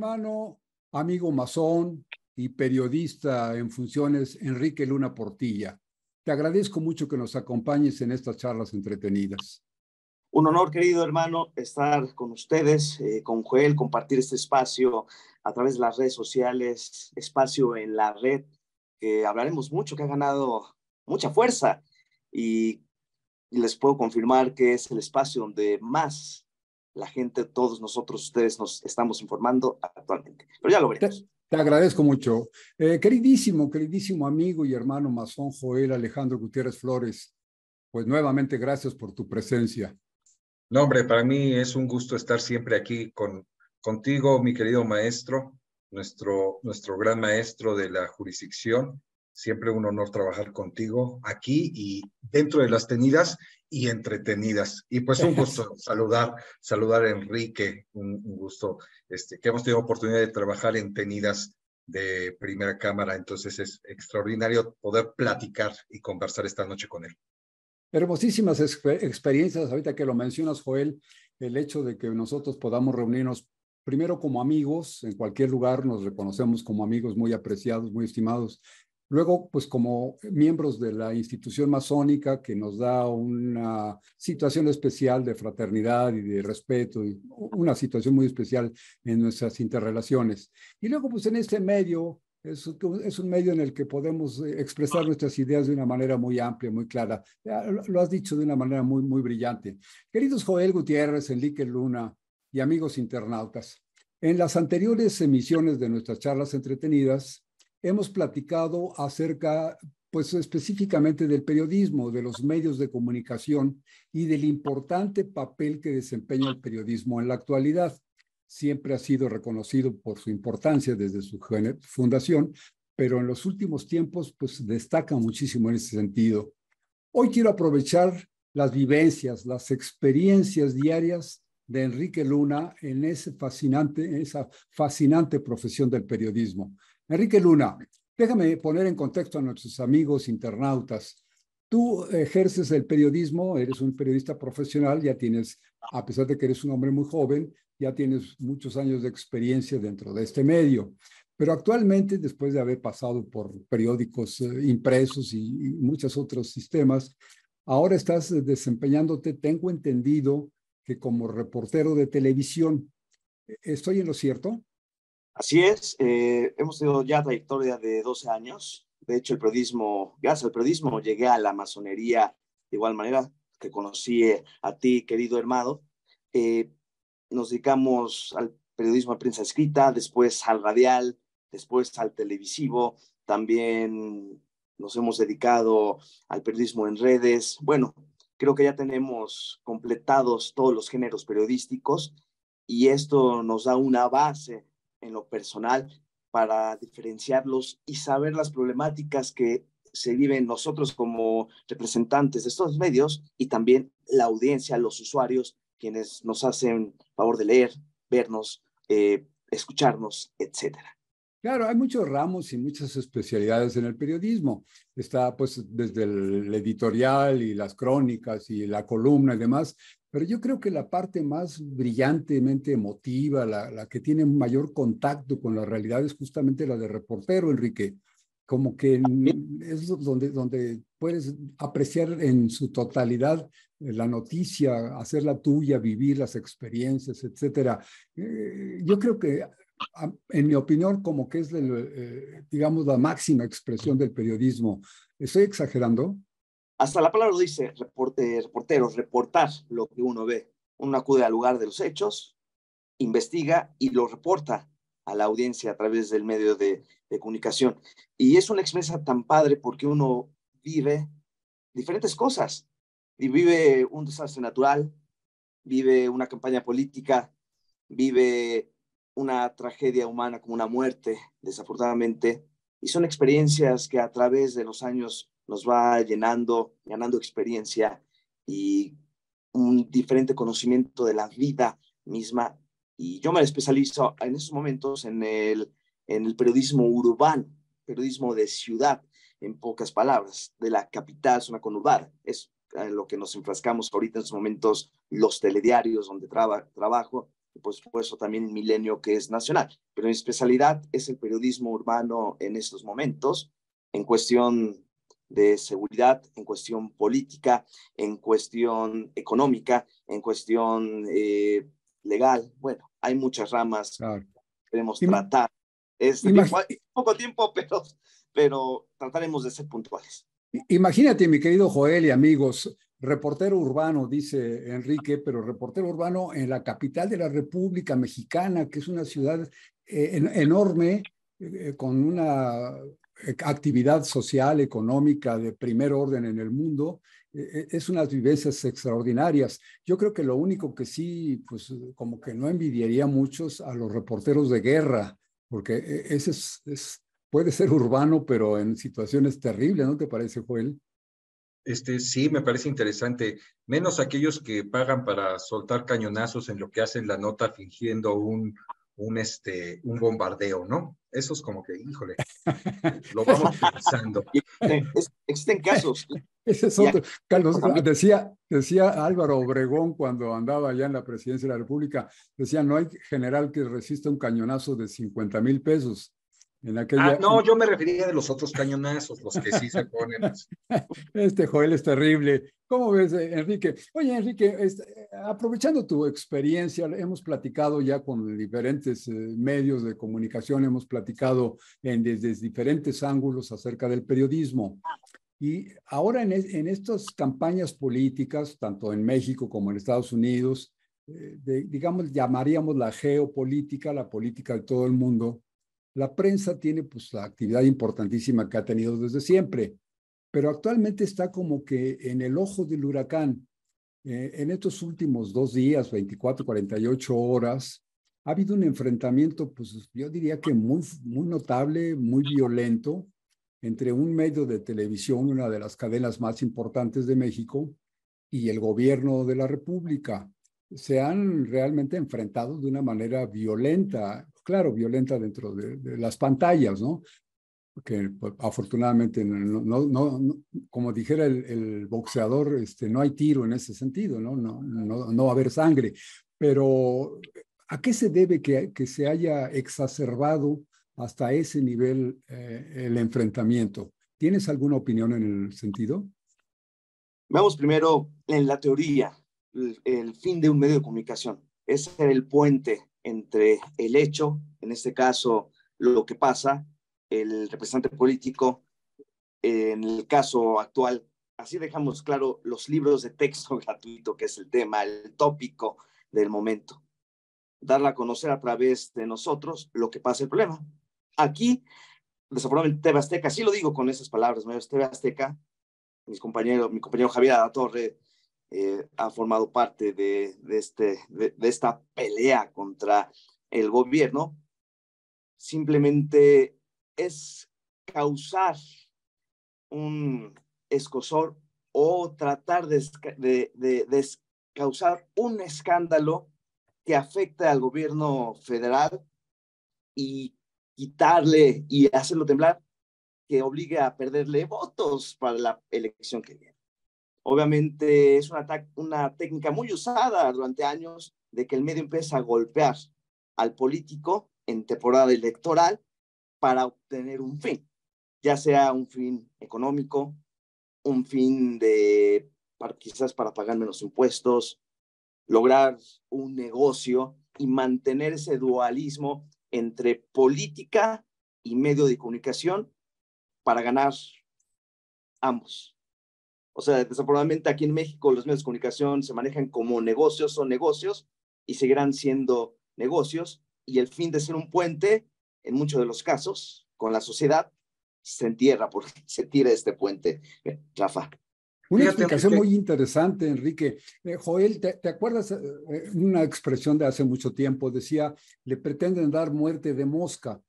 hermano, amigo masón y periodista en funciones, Enrique Luna Portilla. Te agradezco mucho que nos acompañes en estas charlas entretenidas. Un honor, querido hermano, estar con ustedes, con Joel, compartir este espacio a través de las redes sociales, espacio en la red, que hablaremos mucho, que ha ganado mucha fuerza y les puedo confirmar que es el espacio donde más la gente, todos nosotros, ustedes nos estamos informando actualmente. Pero ya lo veremos. Te agradezco mucho. Queridísimo amigo y hermano masón Joel Alejandro Gutiérrez Flores, pues nuevamente gracias por tu presencia. No, hombre, para mí es un gusto estar siempre aquí contigo, mi querido maestro, nuestro gran maestro de la jurisdicción. Siempre un honor trabajar contigo aquí y dentro de las tenidas y entretenidas. Y pues un gusto saludar a Enrique, un gusto que hemos tenido oportunidad de trabajar en tenidas de primera cámara. Entonces es extraordinario poder platicar y conversar esta noche con él. Hermosísimas experiencias, ahorita que lo mencionas, Joel, el hecho de que nosotros podamos reunirnos primero como amigos, en cualquier lugar nos reconocemos como amigos muy apreciados, muy estimados. Luego, pues como miembros de la institución masónica que nos da una situación especial de fraternidad y de respeto, y una situación muy especial en nuestras interrelaciones. Y luego, pues en este medio, es un medio en el que podemos expresar nuestras ideas de una manera muy amplia, muy clara. Lo has dicho de una manera muy brillante. Queridos Joel Gutiérrez, Enrique Luna y amigos internautas, en las anteriores emisiones de nuestras charlas entretenidas, hemos platicado acerca, pues específicamente del periodismo, de los medios de comunicación y del importante papel que desempeña el periodismo en la actualidad. Siempre ha sido reconocido por su importancia desde su fundación, pero en los últimos tiempos pues destaca muchísimo en ese sentido. Hoy quiero aprovechar las vivencias, las experiencias diarias de Enrique Luna en esa fascinante profesión del periodismo. Enrique Luna, déjame poner en contexto a nuestros amigos internautas. Tú ejerces el periodismo, eres un periodista profesional, ya tienes, a pesar de que eres un hombre muy joven, ya tienes muchos años de experiencia dentro de este medio. Pero actualmente, después de haber pasado por periódicos impresos y muchos otros sistemas, ahora estás desempeñándote, tengo entendido, que como reportero de televisión. ¿Estoy en lo cierto? Así es, hemos tenido ya trayectoria de 12 años. De hecho, gracias al periodismo, llegué a la masonería de igual manera que conocí a ti, querido hermano. Nos dedicamos al periodismo de prensa escrita, después al radial, después al televisivo. También nos hemos dedicado al periodismo en redes. Bueno, creo que ya tenemos completados todos los géneros periodísticos y esto nos da una base en lo personal para diferenciarlos y saber las problemáticas que se viven nosotros como representantes de estos medios y también la audiencia, los usuarios, quienes nos hacen favor de leer, vernos, escucharnos, etcétera. Claro, hay muchos ramos y muchas especialidades en el periodismo. Está pues desde el editorial y las crónicas y la columna y demás, pero yo creo que la parte más brillantemente emotiva, la que tiene mayor contacto con la realidad es justamente la de reportero, Enrique. Como que es donde puedes apreciar en su totalidad la noticia, hacerla tuya, vivir las experiencias, etcétera. Yo creo que en mi opinión, como que es, digamos, la máxima expresión del periodismo. ¿Estoy exagerando? Hasta la palabra dice reporteros, reportar lo que uno ve. Uno acude al lugar de los hechos, investiga y lo reporta a la audiencia a través del medio de comunicación. Y es una experiencia tan padre porque uno vive diferentes cosas. Y vive un desastre natural, vive una campaña política, vive una tragedia humana como una muerte, desafortunadamente, y son experiencias que a través de los años nos va llenando, ganando experiencia y un diferente conocimiento de la vida misma. Y yo me especializo en estos momentos en el periodismo urbano, periodismo de ciudad, en pocas palabras, de la capital, zona conurbada. Es en lo que nos enfrascamos ahorita en estos momentos los telediarios donde trabajo, por supuesto también Milenio, que es nacional. Pero mi especialidad es el periodismo urbano en estos momentos, en cuestión de seguridad, en cuestión política, en cuestión económica, en cuestión legal. Bueno, hay muchas ramas Claro. que queremos tratar. Poco tiempo, pero trataremos de ser puntuales. Imagínate, mi querido Joel y amigos, reportero urbano, dice Enrique, pero reportero urbano en la capital de la República Mexicana, que es una ciudad enorme, con una actividad social, económica de primer orden en el mundo. Es unas vivencias extraordinarias. Yo creo que lo único que sí, pues como que no envidiaría muchos a los reporteros de guerra, porque ese puede ser urbano, pero en situaciones terribles, ¿no te parece, Joel? Sí, me parece interesante. Menos aquellos que pagan para soltar cañonazos en lo que hacen la nota fingiendo un bombardeo, ¿no? Eso es como que, híjole, lo vamos pensando. Existen casos. Ese es otro. Carlos, decía Álvaro Obregón cuando andaba allá en la presidencia de la República, decía, no hay general que resista un cañonazo de 50,000 pesos. No, yo me refería de los otros cañonazos, los que sí se ponen. Este Joel es terrible. ¿Cómo ves, Enrique? Oye, Enrique, aprovechando tu experiencia, hemos platicado ya con diferentes medios de comunicación, hemos platicado desde diferentes ángulos acerca del periodismo. Y ahora en estas campañas políticas, tanto en México como en Estados Unidos, digamos, llamaríamos la geopolítica, la política de todo el mundo, la prensa tiene pues la actividad importantísima que ha tenido desde siempre, pero actualmente está como que en el ojo del huracán. En estos últimos 2 días, 24, 48 horas, ha habido un enfrentamiento, pues yo diría que muy, muy notable, muy violento, entre un medio de televisión, una de las cadenas más importantes de México, y el gobierno de la República. Se han realmente enfrentado de una manera violenta, claro, violenta dentro de las pantallas, ¿no? Que pues, afortunadamente, no, como dijera el boxeador, no hay tiro en ese sentido, no va a haber sangre. Pero, ¿a qué se debe que se haya exacerbado hasta ese nivel el enfrentamiento? ¿Tienes alguna opinión en el sentido? Vamos primero en la teoría. El fin de un medio de comunicación es ser el puente entre el hecho, en este caso lo que pasa, el representante político, en el caso actual, así dejamos claro los libros de texto gratuito, que es el tema, el tópico del momento. Darla a conocer a través de nosotros lo que pasa el problema. Aquí, desafortunadamente, TV Azteca, sí lo digo con esas palabras, TV Azteca, mi compañero Javier Alatorre, ha formado parte de esta pelea contra el gobierno. Simplemente es causar un escozor o tratar de causar un escándalo que afecte al gobierno federal y quitarle y hacerlo temblar, que obligue a perderle votos para la elección que viene. Obviamente es una técnica muy usada durante años de que el medio empieza a golpear al político en temporada electoral para obtener un fin, ya sea un fin económico, un fin quizás para pagar menos impuestos, lograr un negocio y mantener ese dualismo entre política y medio de comunicación para ganar ambos. O sea, desafortunadamente aquí en México los medios de comunicación se manejan como negocios, son negocios y seguirán siendo negocios, y el fin de ser un puente, en muchos de los casos, con la sociedad, se entierra porque se tira este puente. Rafa. Una explicación muy interesante, Enrique. Joel, ¿te acuerdas una expresión de hace mucho tiempo? Decía, le pretenden dar muerte de mosca,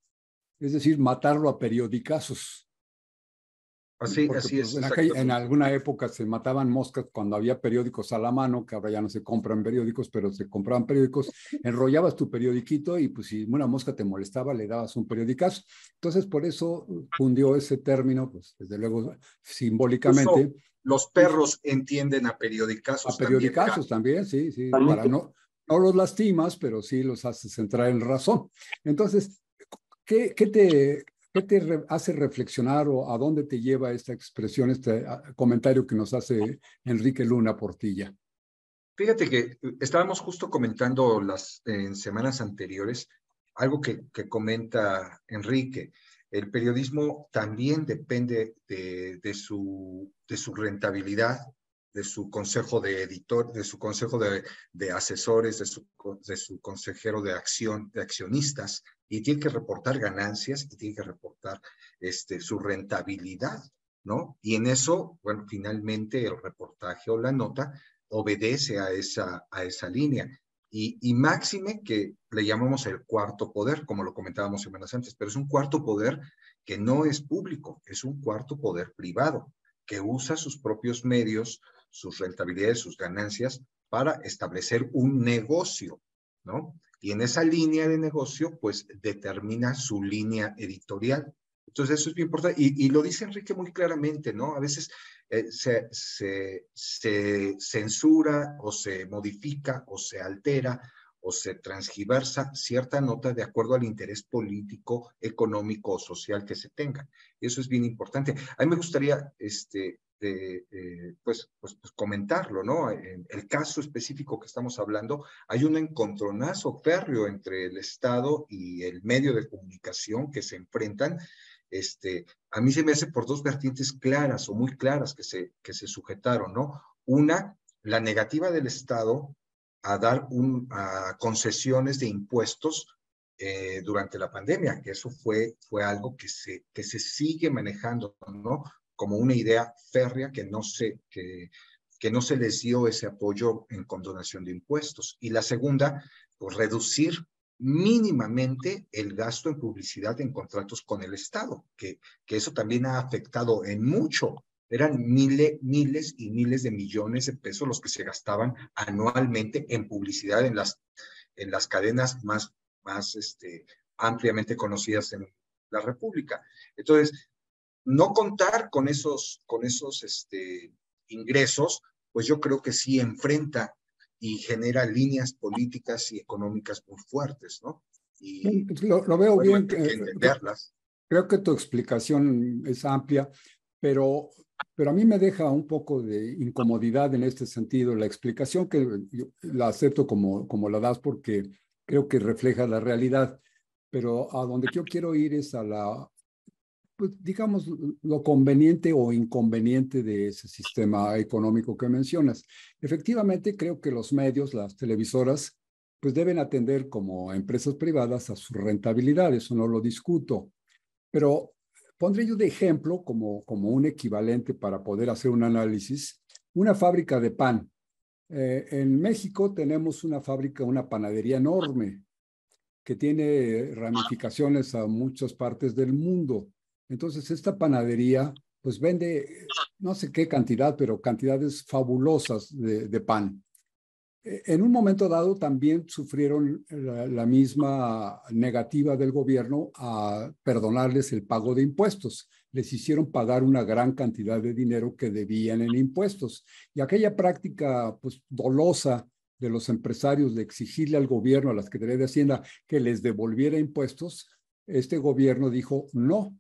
es decir, matarlo a periodicazos. Así Porque, es. pues, en alguna época se mataban moscas cuando había periódicos a la mano, que ahora ya no se compran periódicos, pero se compraban periódicos, enrollabas tu periodiquito y pues si una mosca te molestaba, le dabas un periodicazo. Entonces, por eso fundió ese término, pues desde luego simbólicamente. Incluso los perros entienden a periodicazos también. A periodicazos también, sí, También. No los lastimas, pero sí los haces entrar en razón. Entonces, ¿qué te hace reflexionar o a dónde te lleva esta expresión, este comentario que nos hace Enrique Luna Portilla? Fíjate que estábamos justo comentando en semanas anteriores algo que comenta Enrique. El periodismo también depende de su rentabilidad, de su consejo de editor, de su consejo de asesores, de su consejero de accionistas, y tiene que reportar ganancias y tiene que reportar su rentabilidad, ¿no? Y en eso, bueno, finalmente el reportaje o la nota obedece a esa línea. Y máxime que le llamamos el cuarto poder, como lo comentábamos semanas antes, pero es un cuarto poder que no es público, es un cuarto poder privado, que usa sus propios medios, sus rentabilidades, sus ganancias, para establecer un negocio, ¿no? Y en esa línea de negocio, pues determina su línea editorial. Entonces, eso es bien importante. Y lo dice Enrique muy claramente, ¿no? A veces se censura o se modifica o se altera o se transgiversa cierta nota de acuerdo al interés político, económico o social que se tenga. Eso es bien importante. A mí me gustaría pues comentarlo, ¿no? En el caso específico que estamos hablando, hay un encontronazo férreo entre el Estado y el medio de comunicación que se enfrentan. A mí se me hace por dos vertientes claras o muy claras que se sujetaron, ¿no? Una, la negativa del Estado a dar a concesiones de impuestos durante la pandemia, que eso fue algo que se sigue manejando, ¿no? Como una idea férrea que no se les dio ese apoyo en condonación de impuestos. Y la segunda, pues reducir mínimamente el gasto en publicidad en contratos con el Estado, que eso también ha afectado en mucho. Eran miles y miles de millones de pesos los que se gastaban anualmente en publicidad en las cadenas más ampliamente conocidas en la República. Entonces, no contar con esos ingresos, pues yo creo que sí enfrenta y genera líneas políticas y económicas muy fuertes, ¿no? Y Lo veo bueno, bien. hay que entenderlas. Creo que tu explicación es amplia, pero a mí me deja un poco de incomodidad en este sentido. La explicación que yo la acepto como la das porque creo que refleja la realidad, pero a donde yo quiero ir es a pues, digamos, lo conveniente o inconveniente de ese sistema económico que mencionas. Efectivamente, creo que los medios, las televisoras, pues deben atender como empresas privadas a su rentabilidad, eso no lo discuto, pero pondré yo de ejemplo como un equivalente para poder hacer un análisis, una fábrica de pan. En México tenemos una fábrica, una panadería enorme que tiene ramificaciones a muchas partes del mundo. Entonces, esta panadería pues vende no sé qué cantidad, pero cantidades fabulosas de pan. En un momento dado también sufrieron la misma negativa del gobierno a perdonarles el pago de impuestos. Les hicieron pagar una gran cantidad de dinero que debían en impuestos. Y aquella práctica pues dolosa de los empresarios de exigirle al gobierno, a la Secretaría de Hacienda, que les devolviera impuestos, este gobierno dijo no.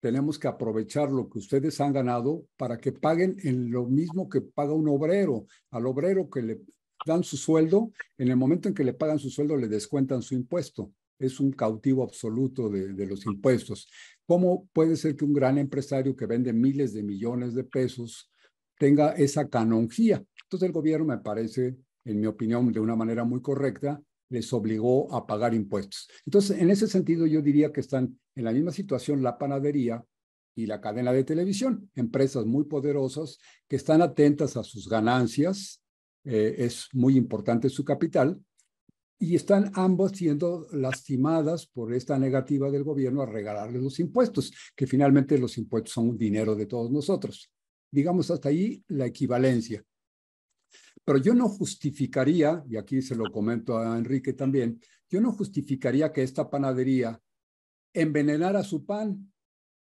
Tenemos que aprovechar lo que ustedes han ganado para que paguen en lo mismo que paga un obrero. Al obrero que le dan su sueldo, en el momento en que le pagan su sueldo le descuentan su impuesto. Es un cautivo absoluto de los impuestos. ¿Cómo puede ser que un gran empresario que vende miles de millones de pesos tenga esa canonjía? Entonces el gobierno me parece, en mi opinión, de una manera muy correcta, les obligó a pagar impuestos. Entonces, en ese sentido, yo diría que están en la misma situación la panadería y la cadena de televisión, empresas muy poderosas que están atentas a sus ganancias, es muy importante su capital, y están ambas siendo lastimadas por esta negativa del gobierno a regalarles los impuestos, que finalmente los impuestos son dinero de todos nosotros. Digamos hasta ahí la equivalencia. Pero yo no justificaría, y aquí se lo comento a Enrique también, yo no justificaría que esta panadería envenenara su pan,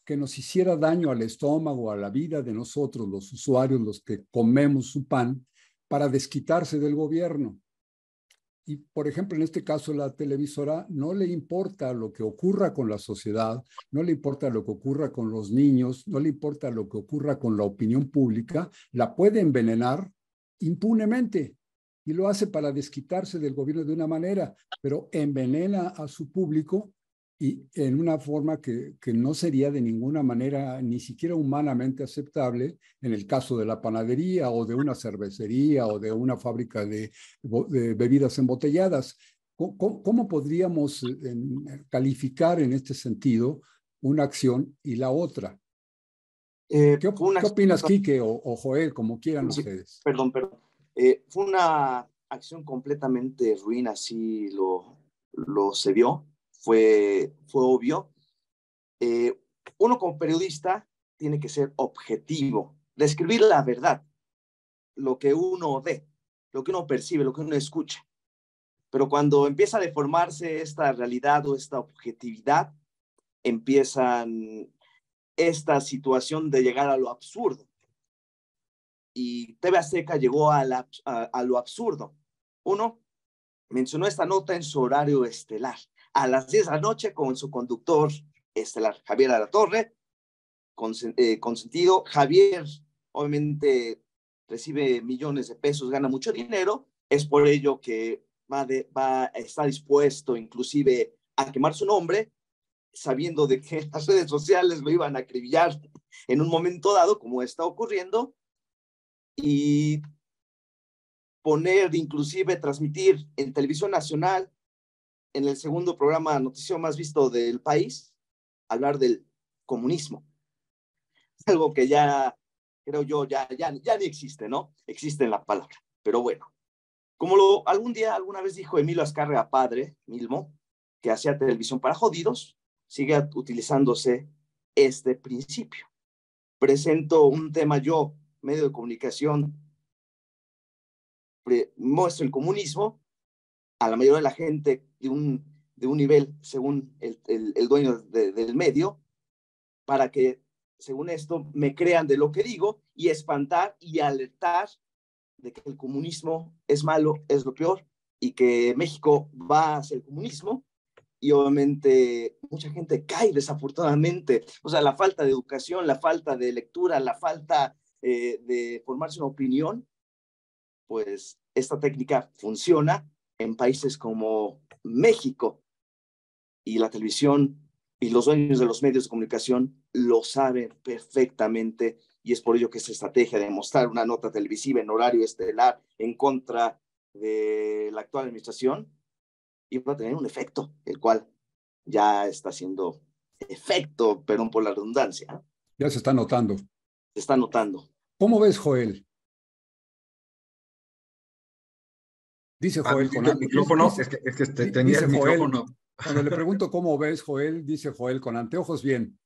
que nos hiciera daño al estómago, a la vida de nosotros, los usuarios, los que comemos su pan, para desquitarse del gobierno. Y, por ejemplo, en este caso, la televisora no le importa lo que ocurra con la sociedad, no le importa lo que ocurra con los niños, no le importa lo que ocurra con la opinión pública, la puede envenenar impunemente y lo hace para desquitarse del gobierno de una manera, pero envenena a su público y en una forma que no sería de ninguna manera ni siquiera humanamente aceptable en el caso de la panadería o de una cervecería o de una fábrica de bebidas embotelladas. ¿Cómo podríamos calificar en este sentido una acción y la otra? ¿Qué opinas, Quique o Joel, como quieran sí, ustedes? Perdón. Fue una acción completamente ruin, así lo se vio, fue obvio. Uno como periodista tiene que ser objetivo, describir la verdad, lo que uno ve, lo que uno percibe, lo que uno escucha. Pero cuando empieza a deformarse esta realidad o esta objetividad, empiezan esta situación de llegar a lo absurdo. Y TV Azteca llegó a lo absurdo. Uno, mencionó esta nota en su horario estelar, a las 10 de la noche con su conductor estelar, Javier Alatorre, consentido. Javier, obviamente, recibe millones de pesos, gana mucho dinero, es por ello que está dispuesto inclusive a quemar su nombre, sabiendo de que las redes sociales lo iban a acribillar en un momento dado, como está ocurriendo, y poner, inclusive transmitir en televisión nacional, en el segundo programa noticioso más visto del país, hablar del comunismo. Algo que ya, creo yo, ya ni existe, ¿no? Existe en la palabra. Pero bueno, como alguna vez dijo Emilio Azcárraga padre, Milmo, que hacía televisión para jodidos, sigue utilizándose este principio. Presento un tema yo, medio de comunicación, muestro el comunismo a la mayoría de la gente de un nivel, según el dueño del medio, para que, según esto, me crean de lo que digo y espantar y alertar de que el comunismo es malo, es lo peor, y que México va hacia el comunismo. Y obviamente mucha gente cae desafortunadamente. O sea, la falta de educación, la falta de lectura, la falta de formarse una opinión, pues esta técnica funciona en países como México, y la televisión y los dueños de los medios de comunicación lo saben perfectamente, y es por ello que esa estrategia de mostrar una nota televisiva en horario estelar en contra de la actual administración iba a tener un efecto, el cual ya está haciendo efecto, perdón por la redundancia. Ya se está notando. Se está notando. ¿Cómo ves, Joel? Dice Joel con el micrófono, es que tenía el micrófono. Cuando le pregunto cómo ves, Joel, dice Joel con anteojos bien.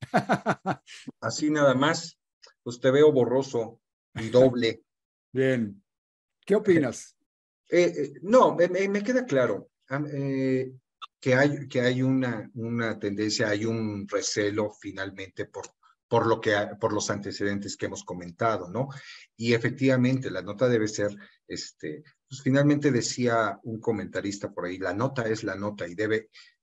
Así nada más, pues te veo borroso y doble. Bien. ¿Qué opinas? No, me queda claro que hay una tendencia, hay un recelo finalmente por los antecedentes que hemos comentado, ¿no? Y efectivamente la nota debe ser, pues finalmente decía un comentarista por ahí, la nota es la nota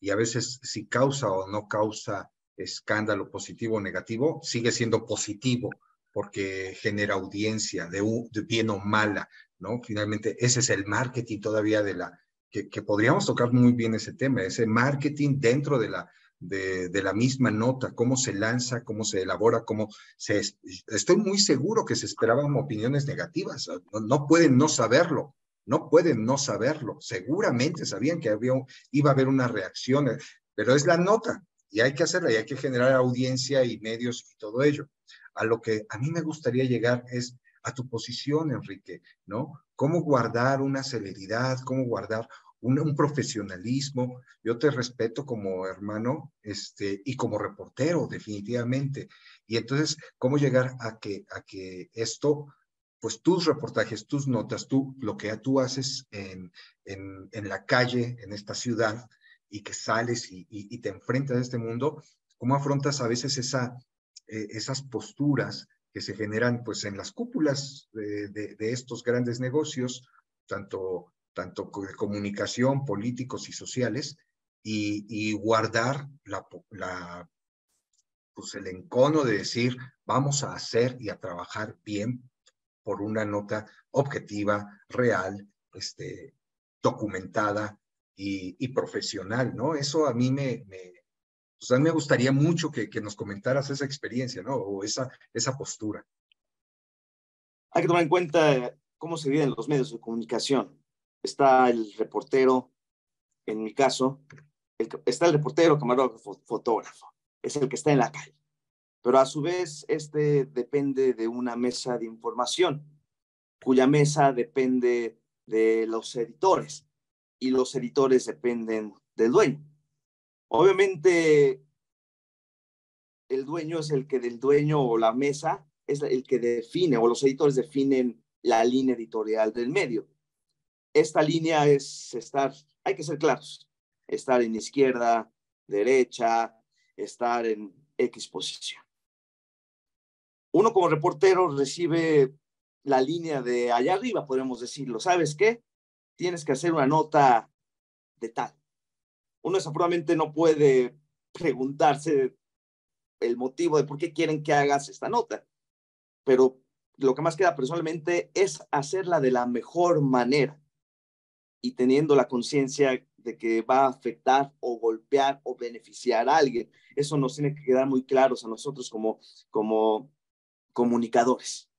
y a veces si causa o no causa escándalo positivo o negativo, sigue siendo positivo porque genera audiencia de bien o mala, ¿no? Finalmente ese es el marketing todavía que podríamos tocar muy bien ese tema, ese marketing dentro de la misma nota, cómo se lanza, cómo se elabora, estoy muy seguro que se esperaban opiniones negativas, no pueden no saberlo, seguramente sabían que iba a haber una reacción, pero es la nota y hay que hacerla y hay que generar audiencia y medios y todo ello. A lo que a mí me gustaría llegar es a tu posición, Enrique, ¿no? ¿Cómo guardar una celeridad? ¿Cómo guardar un profesionalismo? Yo te respeto como hermano y como reportero, definitivamente. Y entonces, ¿cómo llegar a que esto, pues tus reportajes, tus notas, lo que tú haces en la calle, en esta ciudad, y que sales y te enfrentas a este mundo, ¿cómo afrontas a veces esas posturas que se generan pues en las cúpulas de estos grandes negocios, tanto tanto de comunicación, políticos y sociales, y guardar pues el encono de decir, vamos a hacer y a trabajar bien por una nota objetiva, real, documentada y profesional, ¿no? Eso a mí pues a mí me gustaría mucho que nos comentaras esa experiencia, ¿no? O esa postura. Hay que tomar en cuenta cómo se viven los medios de comunicación. Está el reportero, en mi caso, está el reportero, camarógrafo, fotógrafo. Es el que está en la calle. Pero a su vez, depende de una mesa de información, cuya mesa depende de los editores, y los editores dependen del dueño. Obviamente, el dueño es el dueño o la mesa es el que define, o los editores definen la línea editorial del medio. Esta línea es hay que ser claros, estar en izquierda, derecha, estar en X posición. Uno como reportero recibe la línea de allá arriba, podemos decirlo. ¿Sabes qué? Tienes que hacer una nota de tal. Uno desafortunadamente no puede preguntarse el motivo de por qué quieren que hagas esta nota, pero lo que más queda personalmente es hacerla de la mejor manera y teniendo la conciencia de que va a afectar o golpear o beneficiar a alguien. Eso nos tiene que quedar muy claros a nosotros como comunicadores.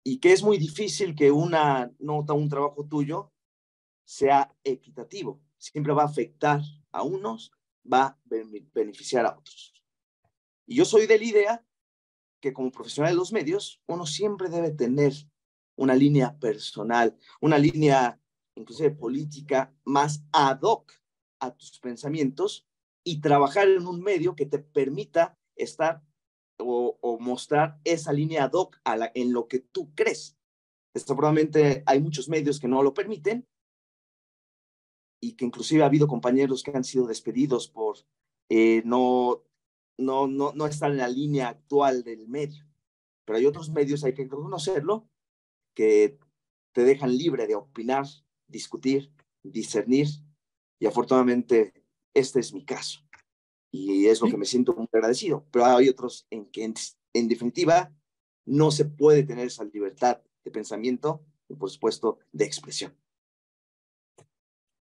Y que es muy difícil que una nota, un trabajo tuyo sea equitativo. Siempre va a afectar a unos, va a beneficiar a otros. Y yo soy de la idea que como profesional de los medios, uno siempre debe tener una línea personal, una línea inclusive política más ad hoc a tus pensamientos y trabajar en un medio que te permita estar o mostrar esa línea ad hoc en lo que tú crees. Desafortunadamente hay muchos medios que no lo permiten y que inclusive ha habido compañeros que han sido despedidos por no estar en la línea actual del medio. Pero hay otros medios, hay que reconocerlo, que te dejan libre de opinar, discutir, discernir, y afortunadamente este es mi caso. Y es lo que me siento muy agradecido. Pero hay otros en que, en definitiva, no se puede tener esa libertad de pensamiento y, por supuesto, de expresión.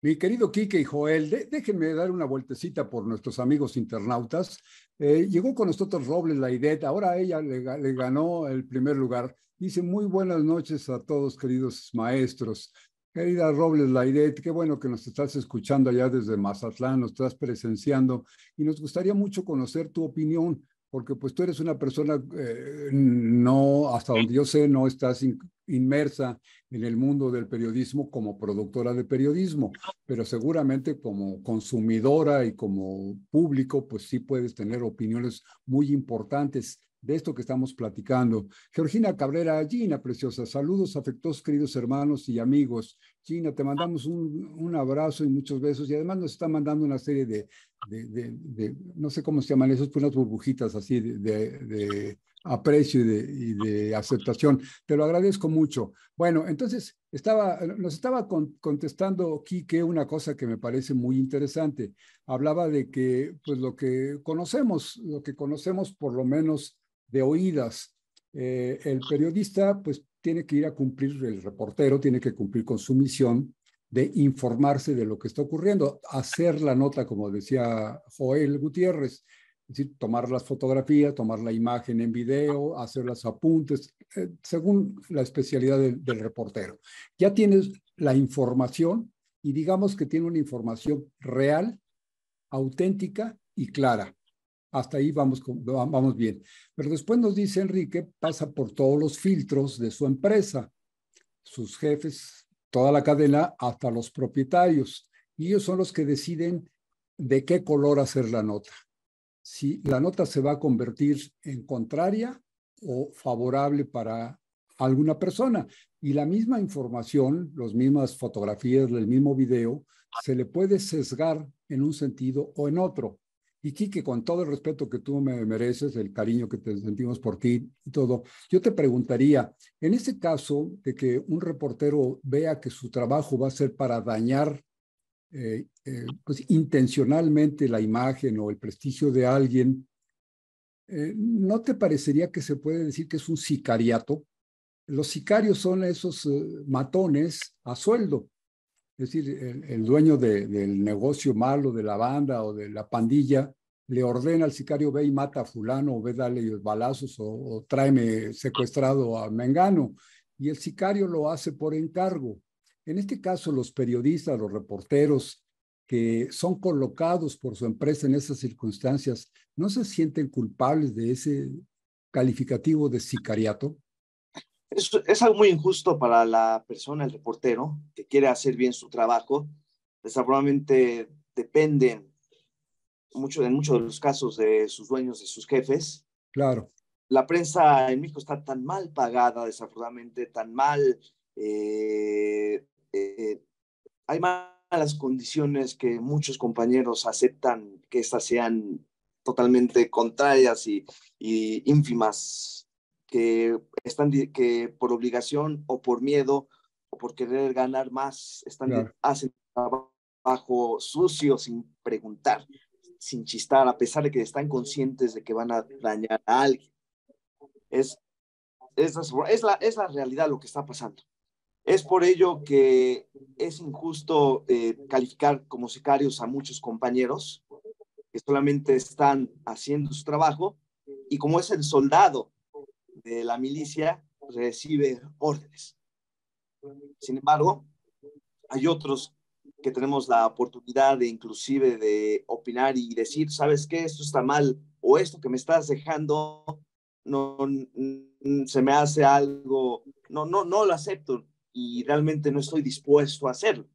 Mi querido Quique y Joel, déjenme dar una vueltecita por nuestros amigos internautas. Llegó con nosotros Robles Laidet, ahora ella le ganó el primer lugar. Dice, muy buenas noches a todos, queridos maestros. Querida Robles Laidet, qué bueno que nos estás escuchando allá desde Mazatlán, nos estás presenciando y nos gustaría mucho conocer tu opinión, porque pues tú eres una persona, no, hasta donde yo sé, no estás inmersa en el mundo del periodismo como productora de periodismo, pero seguramente como consumidora y como público, pues sí puedes tener opiniones muy importantes de esto que estamos platicando. Georgina Cabrera, Gina, preciosa, saludos afectuosos, queridos hermanos y amigos. Gina, te mandamos un abrazo y muchos besos, y además nos está mandando una serie de no sé cómo se llaman esos, pues unas burbujitas así de aprecio y de aceptación. Te lo agradezco mucho. Bueno, entonces nos estaba contestando Quique una cosa que me parece muy interesante. Hablaba de que pues lo que conocemos por lo menos de oídas, el periodista pues tiene que ir a cumplir, el reportero tiene que cumplir con su misión de informarse de lo que está ocurriendo, hacer la nota, como decía Joel Gutiérrez, es decir, tomar las fotografías, tomar la imagen en video, hacer los apuntes, según la especialidad del reportero. Ya tienes la información y digamos que tiene una información real, auténtica y clara. Hasta ahí vamos bien. Pero después nos dice Enrique, pasa por todos los filtros de su empresa, sus jefes, toda la cadena, hasta los propietarios. Y ellos son los que deciden de qué color hacer la nota. Si la nota se va a convertir en contraria o favorable para alguna persona. Y la misma información, las mismas fotografías, el mismo video, se le puede sesgar en un sentido o en otro. Y Quique, con todo el respeto que tú me mereces, el cariño que te sentimos por ti y todo, yo te preguntaría, en ese caso de que un reportero vea que su trabajo va a ser para dañar pues, intencionalmente la imagen o el prestigio de alguien, ¿no te parecería que se puede decir que es un sicariato? Los sicarios son esos matones a sueldo. Es decir, el dueño del negocio malo, de la banda o de la pandilla, le ordena al sicario, ve y mata a fulano, o ve dale balazos, o tráeme secuestrado a Mengano. Y el sicario lo hace por encargo. En este caso, los periodistas, los reporteros que son colocados por su empresa en esas circunstancias, ¿no se sienten culpables de ese calificativo de sicariato? Es algo muy injusto para la persona, el reportero, que quiere hacer bien su trabajo. Desafortunadamente dependen en muchos de los casos de sus dueños, de sus jefes. Claro. La prensa en México está tan mal pagada, desafortunadamente, tan mal. Hay malas condiciones que muchos compañeros aceptan que estas sean totalmente contrarias y ínfimas, que por obligación o por miedo o por querer ganar más Claro. hacen trabajo sucio sin preguntar, sin chistar, a pesar de que están conscientes de que van a dañar a alguien. Es la realidad lo que está pasando. Es por ello que es injusto calificar como sicarios a muchos compañeros que solamente están haciendo su trabajo y como es el soldado de la milicia, recibe órdenes. Sin embargo, hay otros que tenemos la oportunidad de inclusive de opinar y decir, ¿sabes qué? Esto está mal o esto que me estás dejando no se me hace algo, no lo acepto y realmente no estoy dispuesto a hacerlo.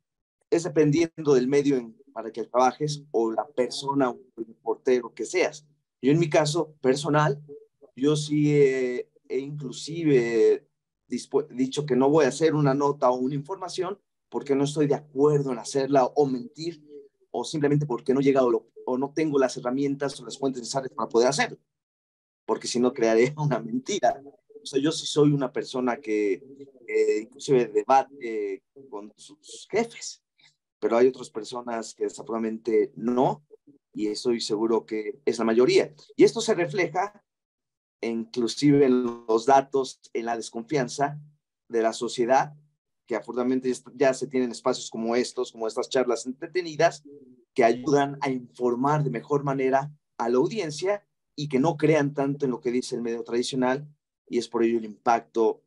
Es dependiendo del medio para que trabajes o la persona o el reportero que seas. Yo en mi caso personal, yo sí he inclusive dicho que no voy a hacer una nota o una información porque no estoy de acuerdo en hacerla o mentir o simplemente porque no he llegado o no tengo las herramientas o las fuentes necesarias para poder hacerlo, porque si no crearé una mentira. O sea, yo sí soy una persona que inclusive debate con sus jefes, pero hay otras personas que desafortunadamente no, y estoy seguro que es la mayoría. Y esto se refleja inclusive en los datos, en la desconfianza de la sociedad, que afortunadamente ya se tienen espacios como estos, como estas charlas entretenidas, que ayudan a informar de mejor manera a la audiencia y que no crean tanto en lo que dice el medio tradicional, y es por ello el impacto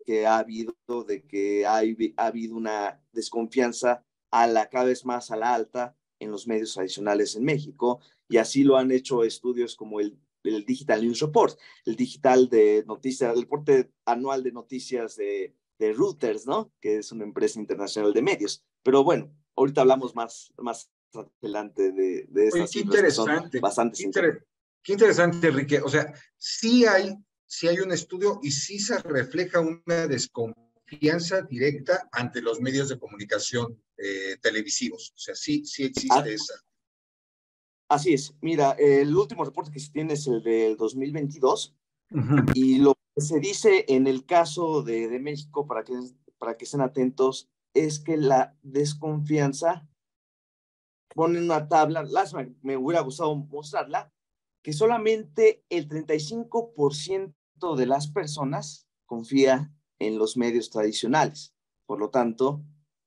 que ha habido de que ha habido una desconfianza cada vez más a la alta en los medios tradicionales en México, y así lo han hecho estudios como el Digital News Report, el digital de noticias, el reporte anual de noticias de Reuters, ¿no? Que es una empresa internacional de medios. Pero bueno, ahorita hablamos más adelante de estas cifras que son bastante interesantes. Qué interesante, Enrique. O sea, sí hay un estudio y sí se refleja una desconfianza directa ante los medios de comunicación televisivos. O sea, sí existe esa. Así es. Mira, el último reporte que se tiene es el del 2022 y lo que se dice en el caso de México, para que estén atentos, es que la desconfianza, ponen una tabla, me hubiera gustado mostrarla, que solamente el 35% de las personas confía en los medios tradicionales. Por lo tanto,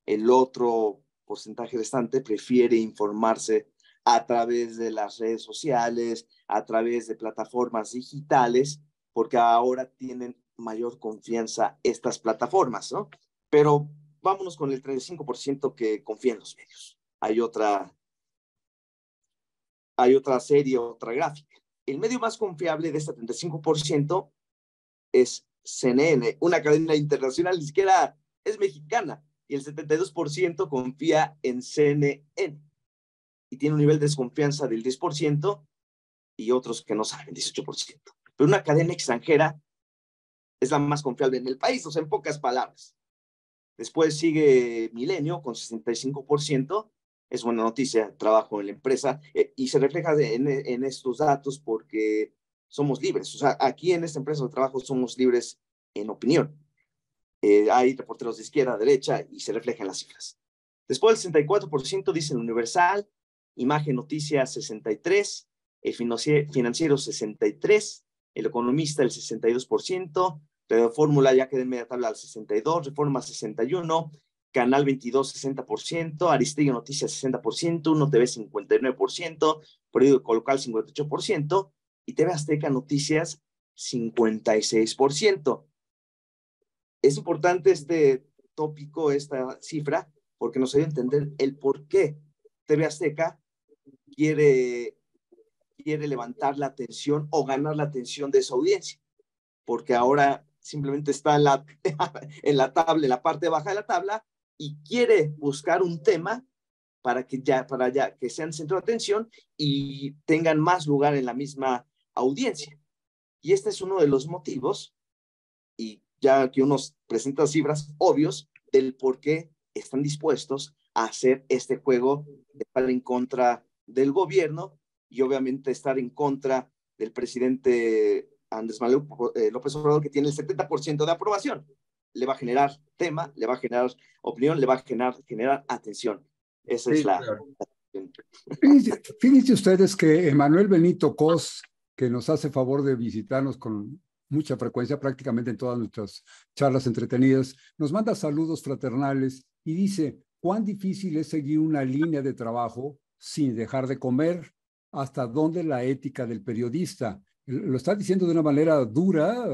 el otro porcentaje restante prefiere informarse a través de las redes sociales, a través de plataformas digitales, porque ahora tienen mayor confianza estas plataformas, ¿no? Pero vámonos con el 35% que confía en los medios. Hay otra serie, otra gráfica. El medio más confiable de este 35% es CNN, una cadena internacional, ni siquiera es mexicana, y el 72% confía en CNN y tiene un nivel de desconfianza del 10% y otros que no saben, 18%. Pero una cadena extranjera es la más confiable en el país, o sea, en pocas palabras. Después sigue Milenio con 65%, es buena noticia, trabajo en la empresa, y se refleja en estos datos porque somos libres. O sea, aquí en esta empresa de trabajo somos libres en opinión. Hay reporteros de izquierda, derecha, y se reflejan las cifras. Después el 64% dice el Universal, Imagen Noticias 63%, el Financiero 63%, el Economista el 62%, Radio Fórmula ya queda en media tabla al 62%, Reforma 61%, Canal 22 60%, Aristegui Noticias 60%, Uno TV 59%, Periódico Local 58% y TV Azteca Noticias 56%. Es importante este tópico, esta cifra, porque nos ayuda a entender el por qué TV Azteca quiere levantar la atención o ganar la atención de su audiencia, porque ahora simplemente está en la tabla, en la parte baja de la tabla, y quiere buscar un tema para que que sean centro de atención y tengan más lugar en la misma audiencia. Y este es uno de los motivos, y ya que uno presenta cifras obvios del por qué están dispuestos a hacer este juego de estar en contra del gobierno y obviamente estar en contra del presidente Andrés Manuel López Obrador, que tiene el 70% de aprobación. Le va a generar tema, le va a generar opinión, le va a generar atención. Esa es la... Claro. Fíjense ustedes que Emanuel Benito Cos, que nos hace favor de visitarnos con mucha frecuencia, prácticamente en todas nuestras charlas entretenidas, nos manda saludos fraternales y dice: cuán difícil es seguir una línea de trabajo sin dejar de comer, hasta dónde la ética del periodista. Lo está diciendo de una manera dura,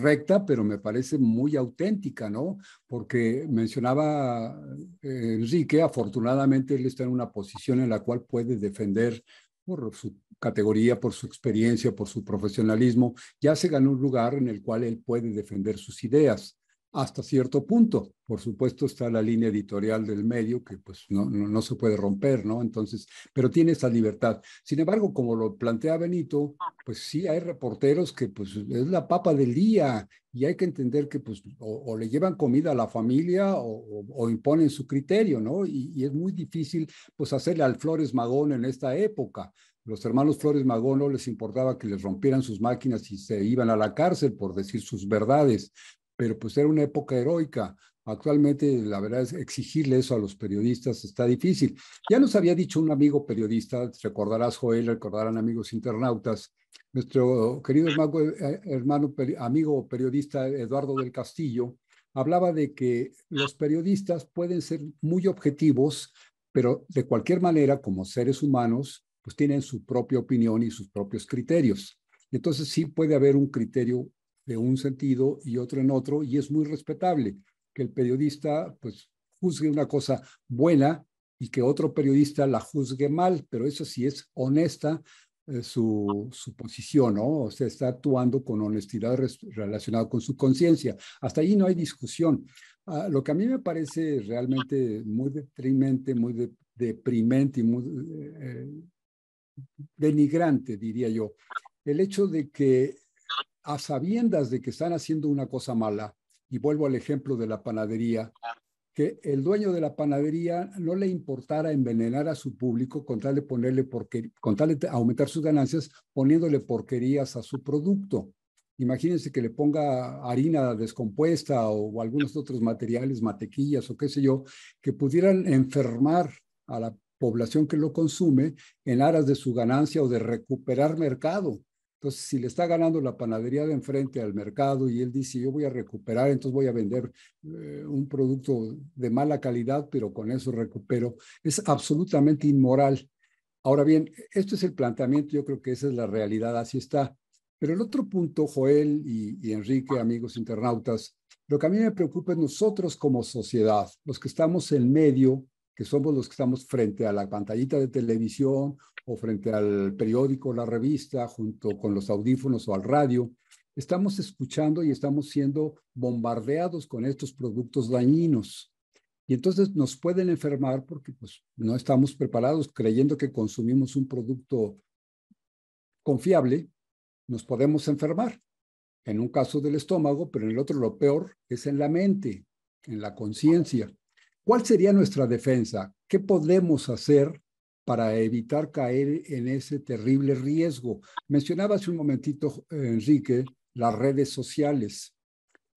recta, pero me parece muy auténtica, ¿no? Porque mencionaba Enrique, afortunadamente él está en una posición en la cual puede defender por su categoría, por su experiencia, por su profesionalismo, ya se ganó un lugar en el cual él puede defender sus ideas hasta cierto punto. Por supuesto está la línea editorial del medio que pues no se puede romper, ¿no? Entonces, pero tiene esa libertad. Sin embargo, como lo plantea Benito, pues sí hay reporteros que pues es la papa del día y hay que entender que pues o le llevan comida a la familia o imponen su criterio, ¿no? Y es muy difícil pues hacerle al Flores Magón en esta época. Los hermanos Flores Magón no les importaba que les rompieran sus máquinas y se iban a la cárcel por decir sus verdades, pero pues era una época heroica. Actualmente, la verdad es exigirle eso a los periodistas está difícil. Ya nos había dicho un amigo periodista, recordarás Joel, recordarán amigos internautas, nuestro querido amigo periodista Eduardo del Castillo, hablaba de que los periodistas pueden ser muy objetivos, pero de cualquier manera, como seres humanos, pues tienen su propia opinión y sus propios criterios. Entonces sí puede haber un criterio de un sentido y otro en otro, y es muy respetable que el periodista pues juzgue una cosa buena y que otro periodista la juzgue mal, pero eso sí es honesta su posición, ¿no? O sea, está actuando con honestidad relacionado con su conciencia. Hasta ahí no hay discusión. Lo que a mí me parece realmente muy deprimente, muy deprimente y muy denigrante, diría yo, el hecho de que a sabiendas de que están haciendo una cosa mala, y vuelvo al ejemplo de la panadería, que el dueño de la panadería no le importara envenenar a su público con tal de aumentar sus ganancias poniéndole porquerías a su producto. Imagínense que le ponga harina descompuesta o algunos otros materiales, mantequillas o qué sé yo, que pudieran enfermar a la población que lo consume en aras de su ganancia o de recuperar mercado. Entonces, si le está ganando la panadería de enfrente al mercado y él dice, yo voy a recuperar, entonces voy a vender un producto de mala calidad, pero con eso recupero, es absolutamente inmoral. Ahora bien, esto es el planteamiento, yo creo que esa es la realidad, así está. Pero el otro punto, Joel y Enrique, amigos internautas, lo que a mí me preocupa es nosotros como sociedad, los que estamos en medio, que somos los que estamos frente a la pantallita de televisión o frente al periódico, la revista, junto con los audífonos o al radio, estamos escuchando y estamos siendo bombardeados con estos productos dañinos. Y entonces nos pueden enfermar porque pues, no estamos preparados creyendo que consumimos un producto confiable, nos podemos enfermar. En un caso del estómago, pero en el otro lo peor es en la mente, en la conciencia. ¿Cuál sería nuestra defensa? ¿Qué podemos hacer para evitar caer en ese terrible riesgo? Mencionaba hace un momentito, Enrique, las redes sociales.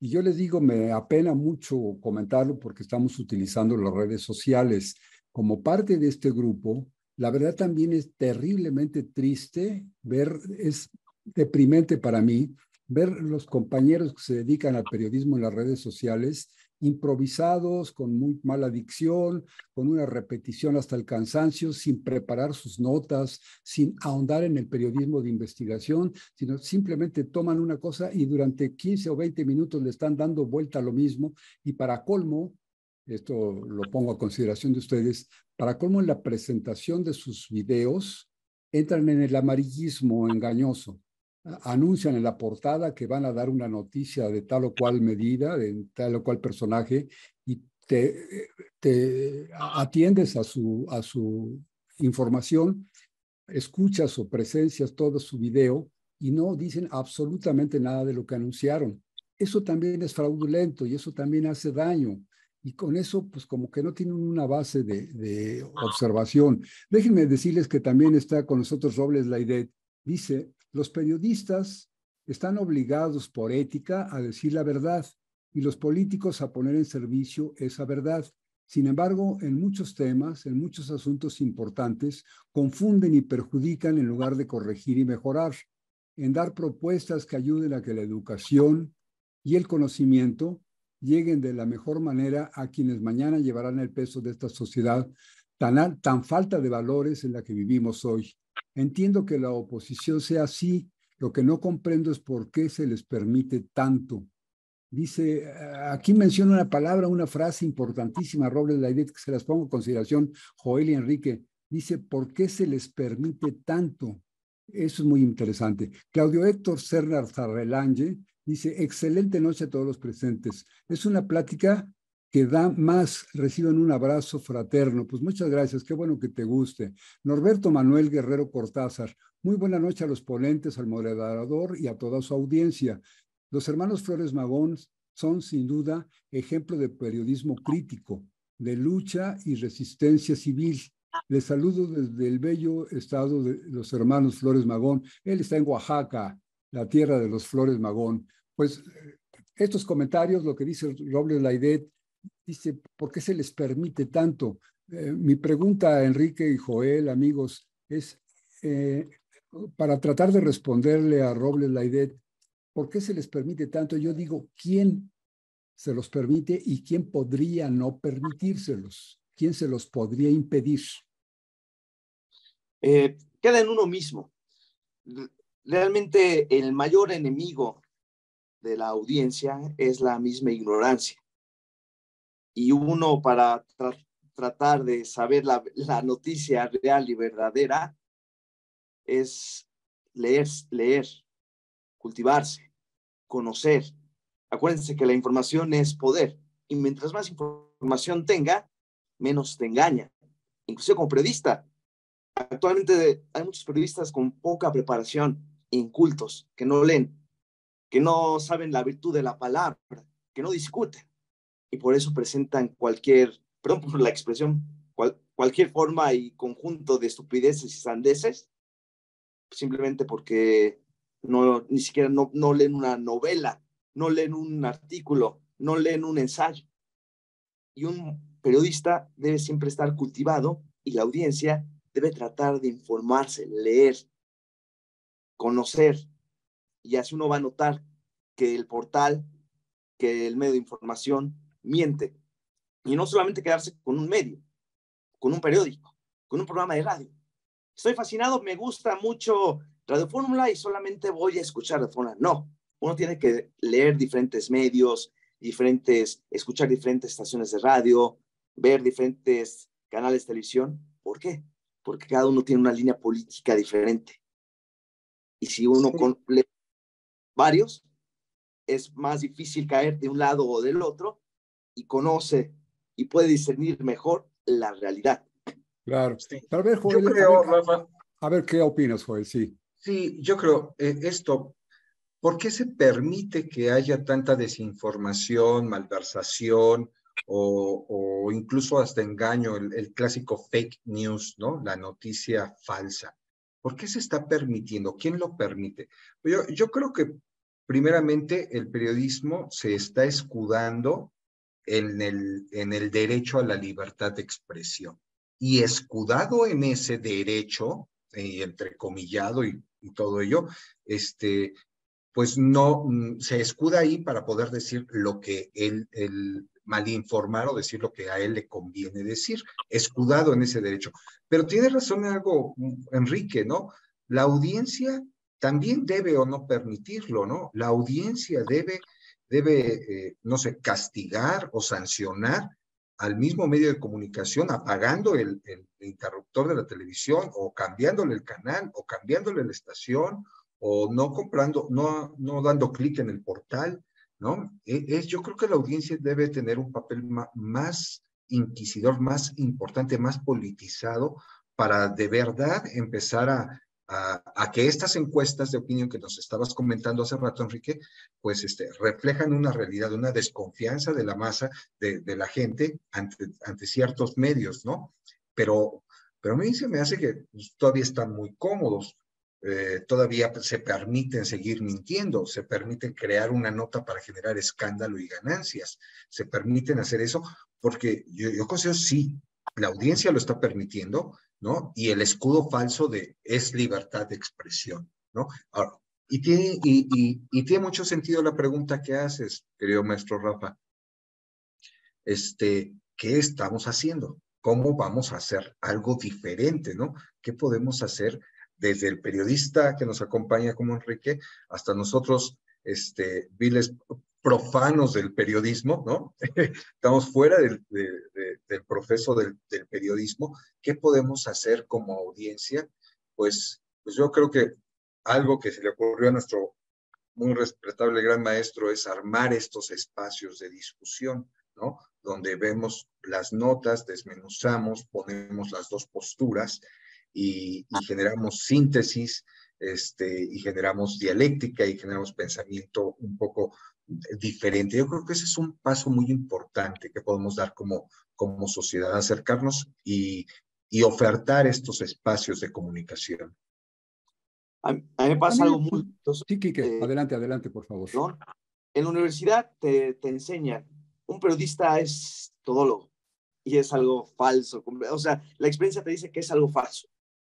Y yo les digo, me apena mucho comentarlo porque estamos utilizando las redes sociales como parte de este grupo. La verdad también es terriblemente triste ver, es deprimente para mí, ver los compañeros que se dedican al periodismo en las redes sociales improvisados, con muy mala dicción, con una repetición hasta el cansancio, sin preparar sus notas, sin ahondar en el periodismo de investigación, sino simplemente toman una cosa y durante 15 o 20 minutos le están dando vuelta a lo mismo. Y para colmo, esto lo pongo a consideración de ustedes, para colmo en la presentación de sus videos entran en el amarillismo engañoso. Anuncian en la portada que van a dar una noticia de tal o cual medida, de tal o cual personaje, y te atiendes a su información, escuchas o presencias todo su video y no dicen absolutamente nada de lo que anunciaron. Eso también es fraudulento y eso también hace daño. Y con eso, pues como que no tienen una base de observación. Déjenme decirles que también está con nosotros Robles Laidet. Dice, los periodistas están obligados por ética a decir la verdad y los políticos a poner en servicio esa verdad. Sin embargo, en muchos temas, en muchos asuntos importantes, confunden y perjudican en lugar de corregir y mejorar, en dar propuestas que ayuden a que la educación y el conocimiento lleguen de la mejor manera a quienes mañana llevarán el peso de esta sociedad tan falta de valores en la que vivimos hoy. Entiendo que la oposición sea así, lo que no comprendo es por qué se les permite tanto. Dice, aquí menciona una palabra, una frase importantísima, Robles Laidet, que se las pongo en consideración, Joel y Enrique. Dice, ¿por qué se les permite tanto? Eso es muy interesante. Claudio Héctor Sernar Zarrelange dice, excelente noche a todos los presentes. Es una plática que da más, reciban un abrazo fraterno. Pues muchas gracias, qué bueno que te guste. Norberto Manuel Guerrero Cortázar, muy buena noche a los ponentes, al moderador y a toda su audiencia. Los hermanos Flores Magón son sin duda ejemplo de periodismo crítico, de lucha y resistencia civil. Les saludo desde el bello estado de los hermanos Flores Magón. Él está en Oaxaca, la tierra de los Flores Magón. Pues estos comentarios, lo que dice Robles Laidet, dice, ¿por qué se les permite tanto? Mi pregunta a Enrique y Joel, amigos, es para tratar de responderle a Robles Laidet, ¿por qué se les permite tanto? Yo digo, ¿quién se los permite y quién podría no permitírselos? ¿Quién se los podría impedir? Queda en uno mismo. Realmente el mayor enemigo de la audiencia es la misma ignorancia. Y uno para tratar de saber la noticia real y verdadera es leer, cultivarse, conocer. Acuérdense que la información es poder y mientras más información tenga, menos te engaña. Incluso como periodista, actualmente hay muchos periodistas con poca preparación, incultos, que no leen, que no saben la virtud de la palabra, que no discuten y por eso presentan perdón por la expresión, cualquier forma y conjunto de estupideces y sandeces, simplemente porque ni siquiera no leen una novela, no leen un artículo, no leen un ensayo. Y un periodista debe siempre estar cultivado y la audiencia debe tratar de informarse, leer, conocer. Y así uno va a notar que el portal, que el medio de información miente. Y no solamente quedarse con un medio, con un periódico, con un programa de radio. Estoy fascinado, me gusta mucho Radio Fórmula y solamente voy a escuchar Radio Fórmula. No, uno tiene que leer diferentes medios, escuchar diferentes estaciones de radio, ver diferentes canales de televisión. ¿Por qué? Porque cada uno tiene una línea política diferente. Y si uno lee varios, es más difícil caer de un lado o del otro y conoce y puede discernir mejor la realidad. Claro. Sí. Tal vez, Joel, Yo creo, Rafa. A ver, ¿qué opinas, Joel? Sí. Sí, yo creo esto. ¿Por qué se permite que haya tanta desinformación, malversación o incluso hasta engaño, el clásico fake news, ¿no? La noticia falsa. ¿Por qué se está permitiendo? ¿Quién lo permite? Yo creo que primeramente el periodismo se está escudando en el derecho a la libertad de expresión. Y escudado en ese derecho, entrecomillado y todo ello, pues no se escuda ahí para poder decir lo que él malinformar o decir lo que a él le conviene decir, escudado en ese derecho. Pero tiene razón en algo, Enrique, ¿no? La audiencia también debe o no permitirlo, ¿no? La audiencia debe no sé, castigar o sancionar al mismo medio de comunicación, apagando el interruptor de la televisión o cambiándole el canal o cambiándole la estación o no comprando, no dando clic en el portal, ¿no? Yo creo que la audiencia debe tener un papel más inquisidor, más importante, más politizado, para de verdad empezar a que estas encuestas de opinión que nos estabas comentando hace rato, Enrique, pues reflejan una realidad, una desconfianza de la masa, de la gente ante ciertos medios, ¿no? Pero a mí se me hace que pues, todavía están muy cómodos. Todavía se permiten seguir mintiendo, se permiten crear una nota para generar escándalo y ganancias, se permiten hacer eso porque yo considero sí, la audiencia lo está permitiendo, ¿no? Y el escudo falso de es libertad de expresión, ¿no? Ahora, tiene mucho sentido la pregunta que haces, querido maestro Rafa. ¿Qué estamos haciendo? ¿Cómo vamos a hacer algo diferente, no? ¿Qué podemos hacer desde el periodista que nos acompaña como Enrique hasta nosotros, viles profanos del periodismo, ¿no? Estamos fuera del proceso del periodismo. ¿Qué podemos hacer como audiencia? Pues yo creo que algo que se le ocurrió a nuestro muy respetable gran maestro es armar estos espacios de discusión, ¿no? Donde vemos las notas, desmenuzamos, ponemos las dos posturas y generamos síntesis, y generamos dialéctica y generamos pensamiento un poco diferente. Yo creo que ese es un paso muy importante que podemos dar como sociedad, acercarnos y ofertar estos espacios de comunicación. A mí me pasa algo muy... Sí, Quique, adelante, por favor. ¿no? En la universidad te enseñan, un periodista es todólogo y es algo falso. O sea, la experiencia te dice que es algo falso.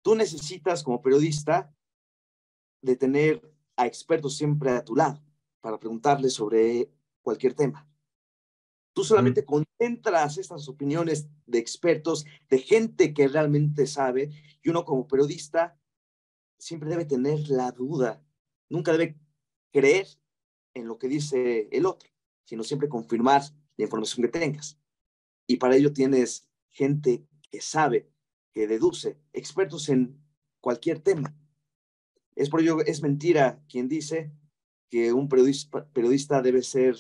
Tú necesitas, como periodista, de tener a expertos siempre a tu lado para preguntarles sobre cualquier tema. Tú solamente concentras estas opiniones de expertos, de gente que realmente sabe, y uno como periodista siempre debe tener la duda, nunca debe creer en lo que dice el otro, sino siempre confirmar la información que tengas. Y para ello tienes gente que sabe, que deduce, expertos en cualquier tema. Es por ello, es mentira quien dice que un periodista debe ser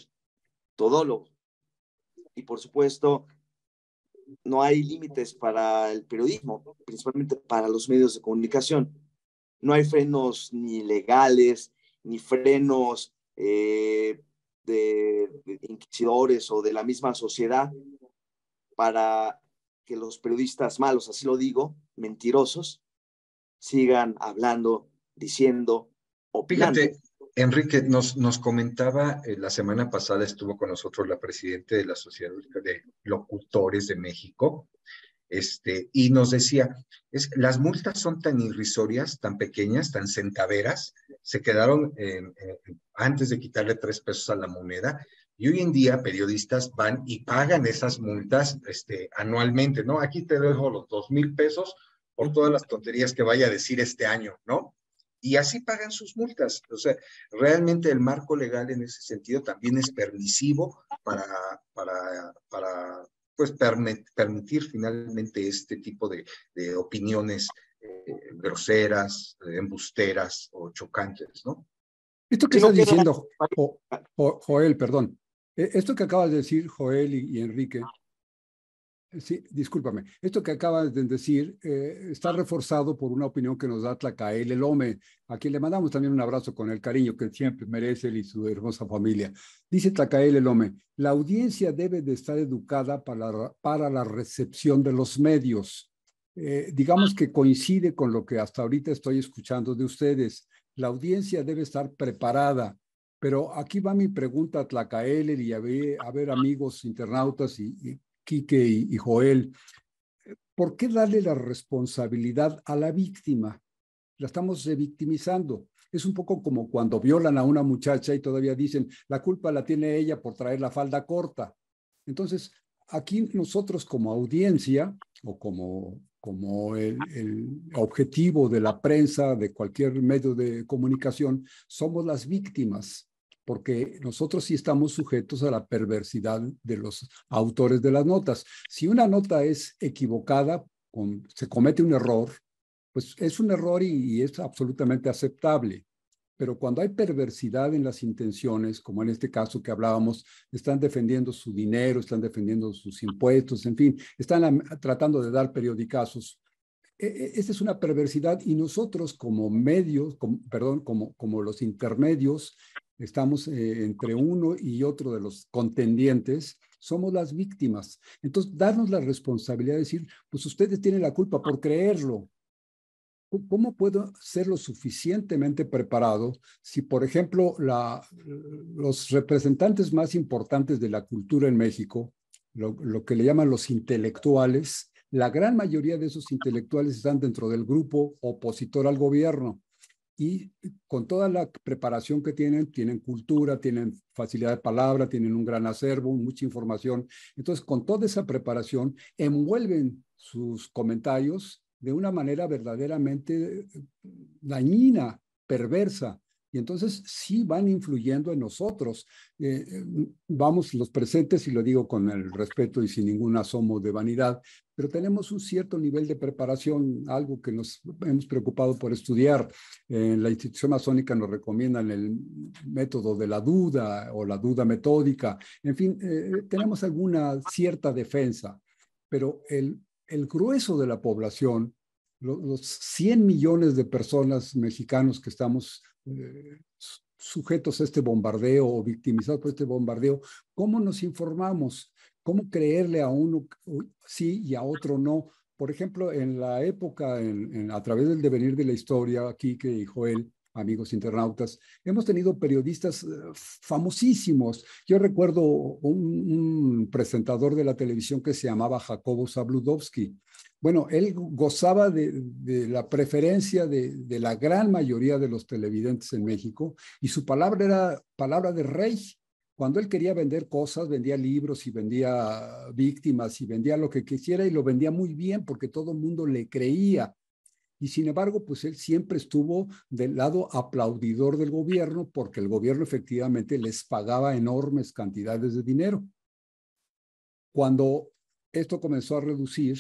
todólogo. Y por supuesto, no hay límites para el periodismo, principalmente para los medios de comunicación. No hay frenos ni legales, ni frenos de inquisidores o de la misma sociedad para que los periodistas malos, así lo digo, mentirosos, sigan hablando, diciendo, opinando. Fíjate, Enrique, nos comentaba, la semana pasada estuvo con nosotros la presidenta de la Sociedad de Locutores de México, y nos decía, las multas son tan irrisorias, tan pequeñas, tan centaveras, se quedaron antes de quitarle 3 pesos a la moneda, y hoy en día periodistas van y pagan esas multas anualmente, ¿no? Aquí te dejo los 2,000 pesos por todas las tonterías que vaya a decir este año, ¿no? Y así pagan sus multas. O sea, realmente el marco legal en ese sentido también es permisivo para pues permitir finalmente este tipo de opiniones groseras, embusteras o chocantes, ¿no? Esto que estás diciendo, Joel, perdón, esto que acabas de decir, Joel y Enrique, Sí, discúlpame. Esto que acabas de decir está reforzado por una opinión que nos da Tlacael Lome, a quien le mandamos también un abrazo con el cariño que siempre merece él y su hermosa familia. Dice Tlacael Lome, la audiencia debe de estar educada para la recepción de los medios. Digamos que coincide con lo que hasta ahorita estoy escuchando de ustedes. La audiencia debe estar preparada. Pero aquí va mi pregunta a Tlacael y a ver amigos internautas y Quique y Joel, ¿por qué darle la responsabilidad a la víctima? La estamos revictimizando. Es un poco como cuando violan a una muchacha y todavía dicen, la culpa la tiene ella por traer la falda corta. Entonces, aquí nosotros como audiencia o como el objetivo de la prensa, de cualquier medio de comunicación, somos las víctimas, porque nosotros sí estamos sujetos a la perversidad de los autores de las notas. Si una nota es equivocada, se comete un error, pues es un error y es absolutamente aceptable. Pero cuando hay perversidad en las intenciones, como en este caso que hablábamos, están defendiendo su dinero, están defendiendo sus impuestos, en fin, están tratando de dar periodicazos. Esta es una perversidad y nosotros como medios, como los intermedios, estamos entre uno y otro de los contendientes, somos las víctimas. Entonces, darnos la responsabilidad de decir, pues ustedes tienen la culpa por creerlo. ¿Cómo puedo ser lo suficientemente preparado si, por ejemplo, los representantes más importantes de la cultura en México, lo que le llaman los intelectuales, la gran mayoría de esos intelectuales están dentro del grupo opositor al gobierno y con toda la preparación que tienen cultura, tienen facilidad de palabra, tienen un gran acervo, mucha información. Entonces, con toda esa preparación, envuelven sus comentarios de una manera verdaderamente dañina, perversa. Y entonces sí van influyendo en nosotros. Vamos los presentes, y lo digo con el respeto y sin ningún asomo de vanidad, pero tenemos un cierto nivel de preparación, algo que nos hemos preocupado por estudiar. En la institución masónica nos recomiendan el método de la duda o la duda metódica. En fin, tenemos alguna cierta defensa, pero el grueso de la población, los 100 millones de personas mexicanos que estamos sujetos a este bombardeo o victimizados por este bombardeo, ¿cómo nos informamos? ¿Cómo creerle a uno sí y a otro no? Por ejemplo, en la época, a través del devenir de la historia, Quique y Joel, amigos internautas, hemos tenido periodistas famosísimos. Yo recuerdo un presentador de la televisión que se llamaba Jacobo Zabludovsky. Bueno, él gozaba de la preferencia de la gran mayoría de los televidentes en México y su palabra era palabra de rey. Cuando él quería vender cosas, vendía libros y vendía víctimas y vendía lo que quisiera y lo vendía muy bien porque todo el mundo le creía. Y sin embargo, pues él siempre estuvo del lado aplaudidor del gobierno porque el gobierno efectivamente les pagaba enormes cantidades de dinero. Cuando esto comenzó a reducir,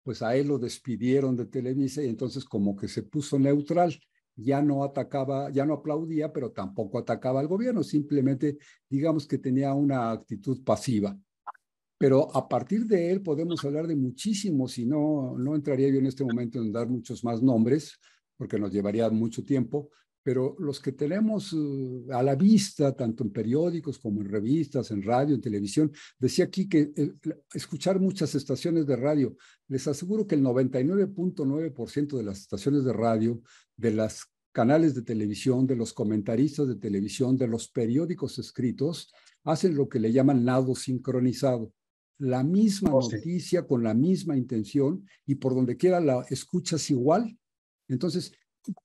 pues a él lo despidieron de Televisa y entonces como que se puso neutral. Ya no atacaba, ya no aplaudía, pero tampoco atacaba al gobierno, simplemente digamos que tenía una actitud pasiva. Pero a partir de él podemos hablar de muchísimos y no entraría yo en este momento en dar muchos más nombres, porque nos llevaría mucho tiempo, pero los que tenemos a la vista, tanto en periódicos como en revistas, en radio, en televisión, decía aquí que escuchar muchas estaciones de radio, les aseguro que el 99.9% de las estaciones de radio, de las canales de televisión, de los comentaristas de televisión, de los periódicos escritos, hacen lo que le llaman nado sincronizado. La misma noticia con la misma intención y por donde quiera la escuchas igual. Entonces,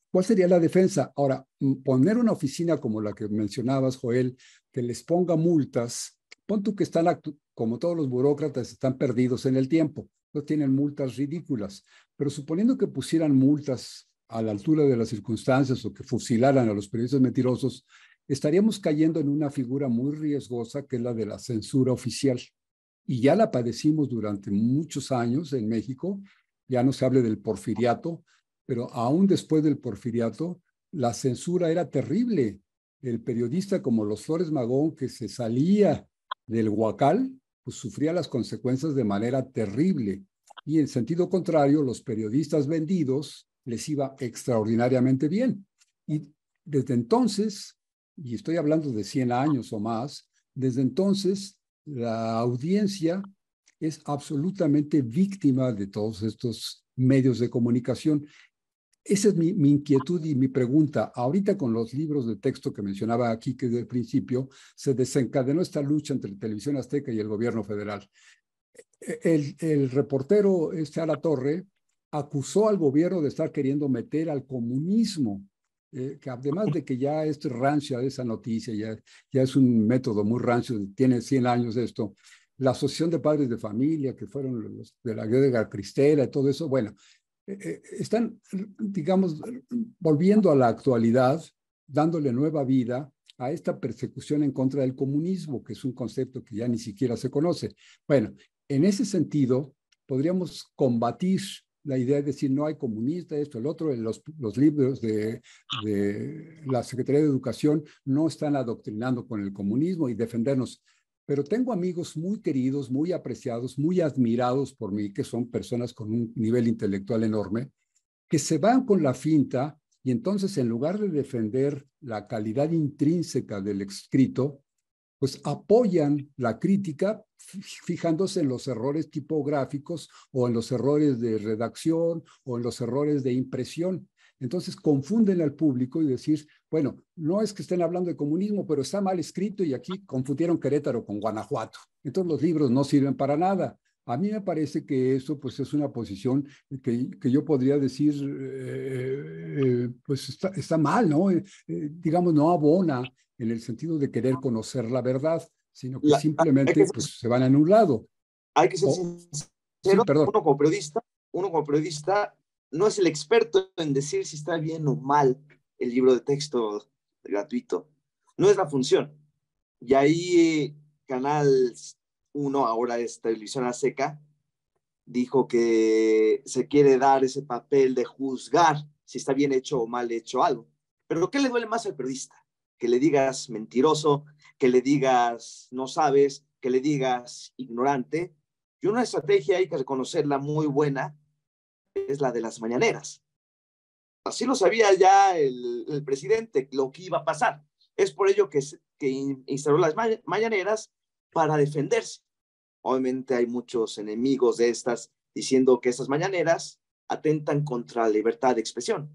¿cuál sería la defensa? Ahora, poner una oficina como la que mencionabas, Joel, que les ponga multas, pon tú que están, como todos los burócratas, están perdidos en el tiempo, no tienen multas ridículas, pero suponiendo que pusieran multas a la altura de las circunstancias o que fusilaran a los periodistas mentirosos, estaríamos cayendo en una figura muy riesgosa que es la de la censura oficial. Y ya la padecimos durante muchos años en México, ya no se hable del porfiriato, pero aún después del porfiriato, la censura era terrible. El periodista como los Flores Magón, que se salía del huacal, pues sufría las consecuencias de manera terrible. Y en sentido contrario, los periodistas vendidos les iba extraordinariamente bien. Y desde entonces, y estoy hablando de 100 años o más, desde entonces la audiencia es absolutamente víctima de todos estos medios de comunicación. Esa es mi inquietud y mi pregunta. Ahorita con los libros de texto que mencionaba aquí, que desde el principio se desencadenó esta lucha entre Televisión Azteca y el gobierno federal. El reportero Alatorre acusó al gobierno de estar queriendo meter al comunismo, que además de que ya es rancia esa noticia, ya es un método muy rancio, tiene 100 años esto, la Asociación de Padres de Familia, que fueron los de la guerra cristera y todo eso, bueno, están, digamos, volviendo a la actualidad, dándole nueva vida a esta persecución en contra del comunismo, que es un concepto que ya ni siquiera se conoce. Bueno, en ese sentido, podríamos combatir la idea de decir no hay comunista, esto, el otro, los libros de la Secretaría de Educación no están adoctrinando con el comunismo y defendernos. Pero tengo amigos muy queridos, muy apreciados, muy admirados por mí, que son personas con un nivel intelectual enorme, que se van con la finta y entonces en lugar de defender la calidad intrínseca del escrito, pues apoyan la crítica fijándose en los errores tipográficos o en los errores de redacción o en los errores de impresión. Entonces confunden al público y decir, bueno, no es que estén hablando de comunismo, pero está mal escrito y aquí confundieron Querétaro con Guanajuato. Entonces los libros no sirven para nada. A mí me parece que eso pues es una posición que yo podría decir, pues está mal, ¿no? Digamos, no abona en el sentido de querer conocer la verdad, sino que simplemente pues, se van a un lado. Hay que ser sincero, sí, perdón. Uno como periodista no es el experto en decir si está bien o mal el libro de texto gratuito. No es la función. Y ahí Canal 1, ahora es Televisión Azteca, dijo que se quiere dar ese papel de juzgar si está bien hecho o mal hecho algo. Pero ¿qué le duele más al periodista? Que le digas mentiroso, que le digas no sabes, que le digas ignorante. Y una estrategia, hay que reconocerla, muy buena, es la de las mañaneras. Así lo sabía ya el presidente, lo que iba a pasar. Es por ello que instaló las mañaneras para defenderse. Obviamente hay muchos enemigos de estas diciendo que estas mañaneras atentan contra la libertad de expresión.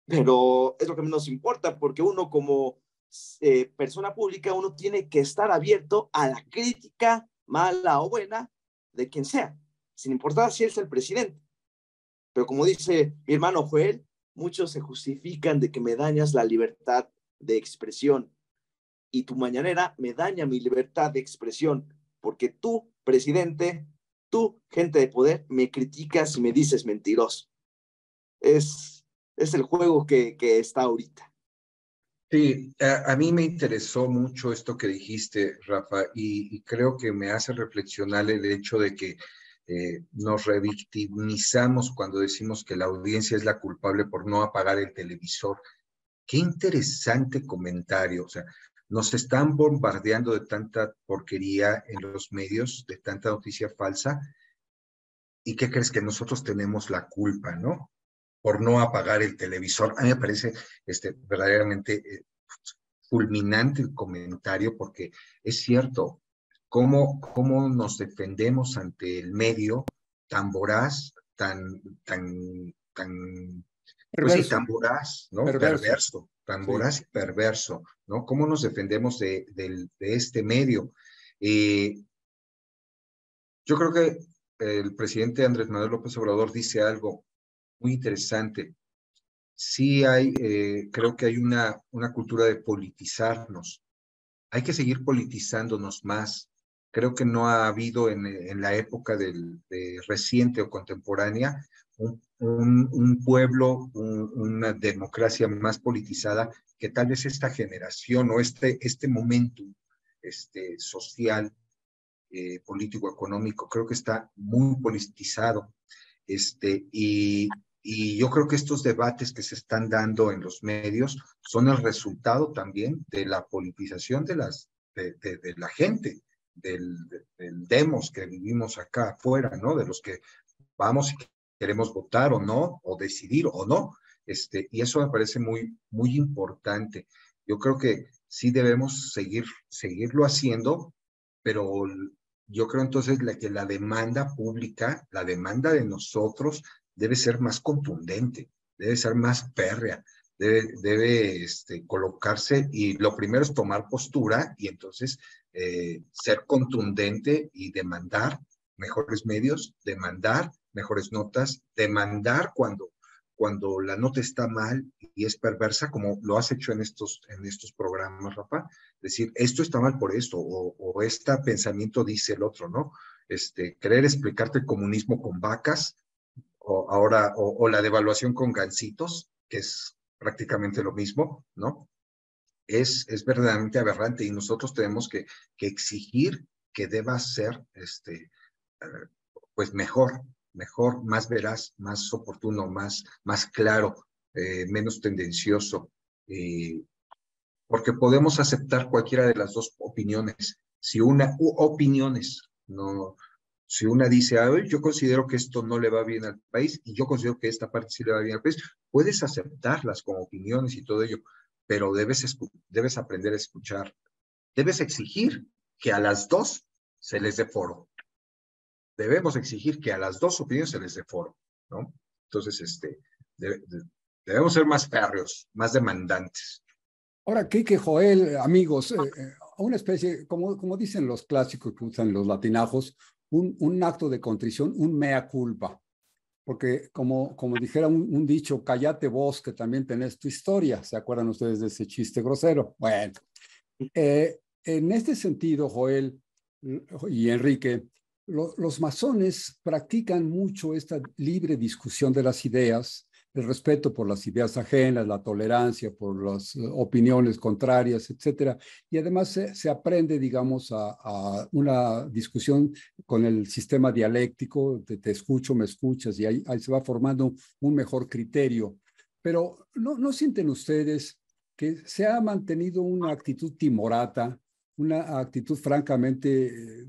Pero es lo que menos importa, porque uno como persona pública, uno tiene que estar abierto a la crítica, mala o buena, de quien sea, sin importar si es el presidente. Pero como dice mi hermano Joel, muchos se justifican de que me dañas la libertad de expresión y tu mañanera me daña mi libertad de expresión, porque tú, presidente, tú, gente de poder, me criticas y me dices mentiroso. Es el juego que está ahorita. Sí, a mí me interesó mucho esto que dijiste, Rafa, y creo que me hace reflexionar el hecho de que nos revictimizamos cuando decimos que la audiencia es la culpable por no apagar el televisor. Qué interesante comentario. O sea, nos están bombardeando de tanta porquería en los medios, de tanta noticia falsa. ¿Y qué crees? Que nosotros tenemos la culpa, ¿no? Por no apagar el televisor. A mí me parece verdaderamente fulminante el comentario, porque es cierto, cómo nos defendemos ante el medio tan voraz, tan pues sí, tan voraz, ¿no? Perverso, tan voraz y perverso, ¿no? ¿Cómo nos defendemos de este medio? Yo creo que el presidente Andrés Manuel López Obrador dice algo muy interesante. Sí hay, creo que hay una cultura de politizarnos. Hay que seguir politizándonos más. Creo que no ha habido en la época de reciente o contemporánea un pueblo, una democracia más politizada que tal vez esta generación o este momento social, político, económico, creo que está muy politizado. Y yo creo que estos debates que se están dando en los medios son el resultado también de la politización de la gente. del demos que vivimos acá afuera, ¿no? De los que vamos y queremos votar o no, o decidir o no. Y eso me parece muy, muy importante. Yo creo que sí debemos seguirlo haciendo, pero yo creo entonces que la demanda pública, la demanda de nosotros debe ser más contundente, debe ser más férrea, debe colocarse, y lo primero es tomar postura y entonces ser contundente y demandar mejores medios, demandar mejores notas, demandar cuando la nota está mal y es perversa, como lo has hecho en estos programas, Rafa, decir, esto está mal por esto, o este pensamiento dice el otro, ¿no? Querer explicarte el comunismo con vacas, o la devaluación con gansitos, que es prácticamente lo mismo, ¿no? Es verdaderamente aberrante, y nosotros tenemos que exigir que deba ser, pues mejor, más veraz, más oportuno, más claro, menos tendencioso, porque podemos aceptar cualquiera de las dos opiniones. Opiniones, no, si una dice, yo considero que esto no le va bien al país y yo considero que esta parte sí le va bien al país, puedes aceptarlas como opiniones y todo ello, pero debes aprender a escuchar. Debes exigir que a las dos se les dé foro. Debemos exigir que a las dos opiniones se les dé foro, ¿no? Entonces, debemos ser más férreos, más demandantes. Ahora, Quique, Joel, amigos, una especie, como dicen los clásicos que usan los latinajos, un acto de contrición, un mea culpa. Porque como dijera un dicho, cállate vos, que también tenés tu historia. ¿Se acuerdan ustedes de ese chiste grosero? Bueno, en este sentido, Joel y Enrique, los masones practican mucho esta libre discusión de las ideas, el respeto por las ideas ajenas, la tolerancia por las opiniones contrarias, etcétera. Y además se aprende, digamos, a una discusión con el sistema dialéctico, te escucho, me escuchas, y ahí se va formando un mejor criterio. Pero ¿no sienten ustedes que se ha mantenido una actitud timorata, una actitud francamente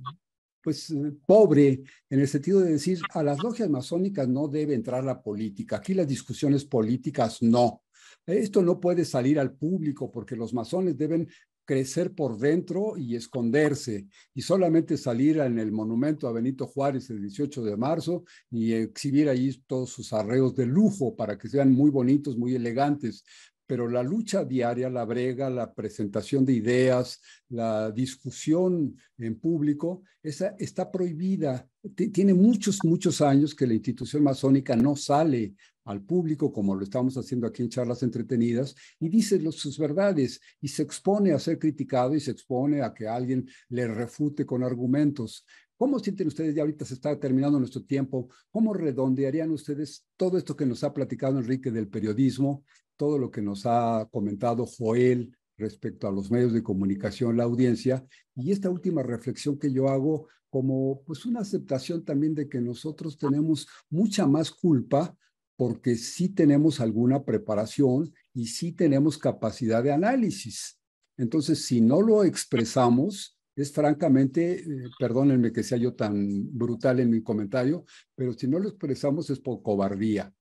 pobre, en el sentido de decir, a las logias masónicas no debe entrar la política, aquí las discusiones políticas no. Esto no puede salir al público porque los masones deben crecer por dentro y esconderse, y solamente salir en el monumento a Benito Juárez el 18 de marzo y exhibir allí todos sus arreos de lujo para que sean muy bonitos, muy elegantes. Pero la lucha diaria, la brega, la presentación de ideas, la discusión en público, esa está prohibida. Tiene muchos años que la institución masónica no sale al público, como lo estamos haciendo aquí en Charlas Entretenidas, y dice sus verdades, y se expone a ser criticado, y se expone a que alguien le refute con argumentos. ¿Cómo sienten ustedes, ya ahorita se está terminando nuestro tiempo, cómo redondearían ustedes todo esto que nos ha platicado Enrique del periodismo, todo lo que nos ha comentado Joel respecto a los medios de comunicación, la audiencia, y esta última reflexión que yo hago como pues una aceptación también de que nosotros tenemos mucha más culpa porque sí tenemos alguna preparación y sí tenemos capacidad de análisis. Entonces, si no lo expresamos, es francamente, perdónenme que sea yo tan brutal en mi comentario, pero si no lo expresamos es por cobardía.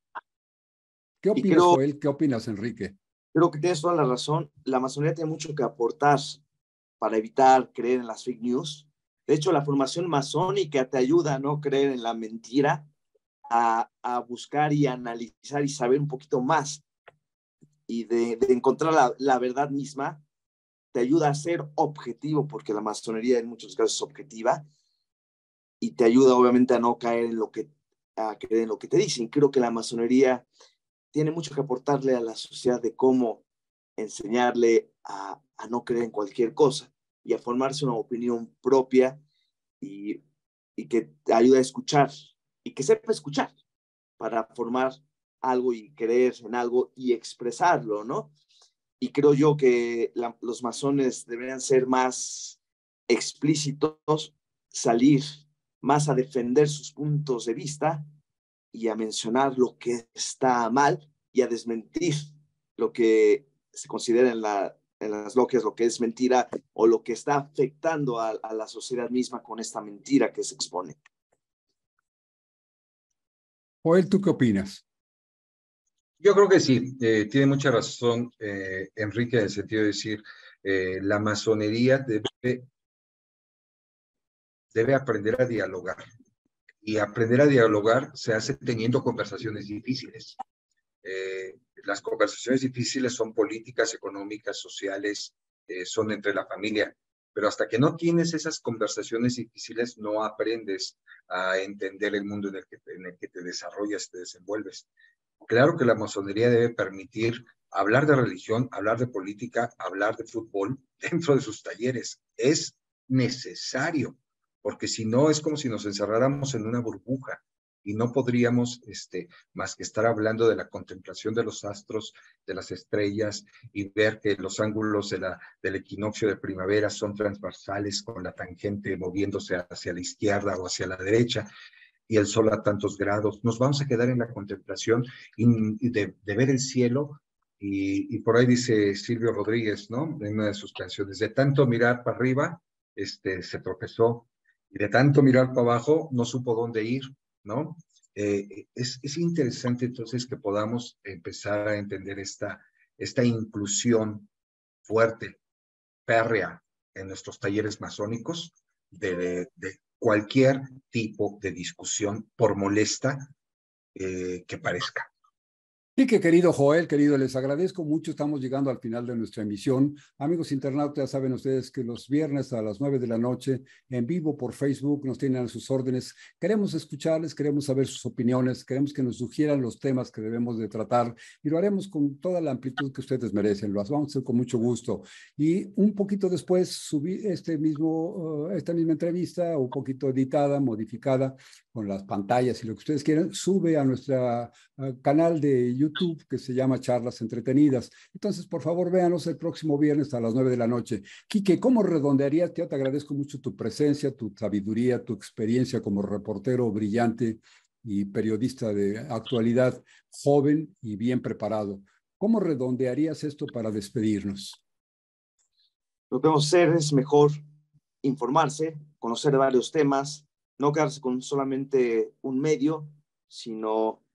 ¿Qué opinas, Joel? ¿Qué opinas, Enrique? Creo que tienes toda la razón. La masonería tiene mucho que aportar para evitar creer en las fake news. De hecho, la formación masónica te ayuda a no creer en la mentira, a buscar y analizar y saber un poquito más y de encontrar la verdad misma. Te ayuda a ser objetivo, porque la masonería en muchos casos es objetiva, y te ayuda obviamente a no caer a creer en lo que te dicen. Creo que la masonería tiene mucho que aportarle a la sociedad de cómo enseñarle a no creer en cualquier cosa y a formarse una opinión propia, y que te ayude a escuchar y que sepa escuchar para formar algo y creer en algo y expresarlo, ¿no? Y creo yo que los masones deberían ser más explícitos, salir más a defender sus puntos de vista y a mencionar lo que está mal y a desmentir lo que se considera las logias lo que es mentira o lo que está afectando a la sociedad misma con esta mentira que se expone. Joel, ¿tú qué opinas? Yo creo que sí, tiene mucha razón Enrique en el sentido de decir, la masonería debe aprender a dialogar. Y aprender a dialogar se hace teniendo conversaciones difíciles. Las conversaciones difíciles son políticas, económicas, sociales, son entre la familia. Pero hasta que no tienes esas conversaciones difíciles, no aprendes a entender el mundo en el que te desarrollas, te desenvuelves. Claro que la masonería debe permitir hablar de religión, hablar de política, hablar de fútbol dentro de sus talleres. Es necesario, porque si no es como si nos encerráramos en una burbuja y no podríamos más que estar hablando de la contemplación de los astros, de las estrellas y ver que los ángulos del equinoccio de primavera son transversales con la tangente moviéndose hacia la izquierda o hacia la derecha y el sol a tantos grados. Nos vamos a quedar en la contemplación y de ver el cielo. Y por ahí dice Silvio Rodríguez, ¿no? En una de sus canciones, de tanto mirar para arriba, se tropezó. Y de tanto mirar para abajo, no supo dónde ir, ¿no? Es interesante entonces que podamos empezar a entender esta inclusión fuerte, férrea, en nuestros talleres masónicos de cualquier tipo de discusión, por molesta que parezca. Sí, que querido Joel, querido, les agradezco mucho. Estamos llegando al final de nuestra emisión. Amigos internautas, saben ustedes que los viernes a las 9 de la noche, en vivo por Facebook, nos tienen a sus órdenes. Queremos escucharles, queremos saber sus opiniones, queremos que nos sugieran los temas que debemos de tratar y lo haremos con toda la amplitud que ustedes merecen. Lo vamos a hacer con mucho gusto. Y un poquito después subí esta misma entrevista, un poquito editada, modificada, con las pantallas y lo que ustedes quieran, sube a nuestro canal de YouTube que se llama Charlas Entretenidas. Entonces, por favor, véanos el próximo viernes a las 9 de la noche. Quique, ¿cómo redondearías? Yo te agradezco mucho tu presencia, tu sabiduría, tu experiencia como reportero brillante y periodista de actualidad, joven y bien preparado. ¿Cómo redondearías esto para despedirnos? Lo que debemos hacer es mejor informarse, conocer varios temas, no quedarse con solamente un medio, sino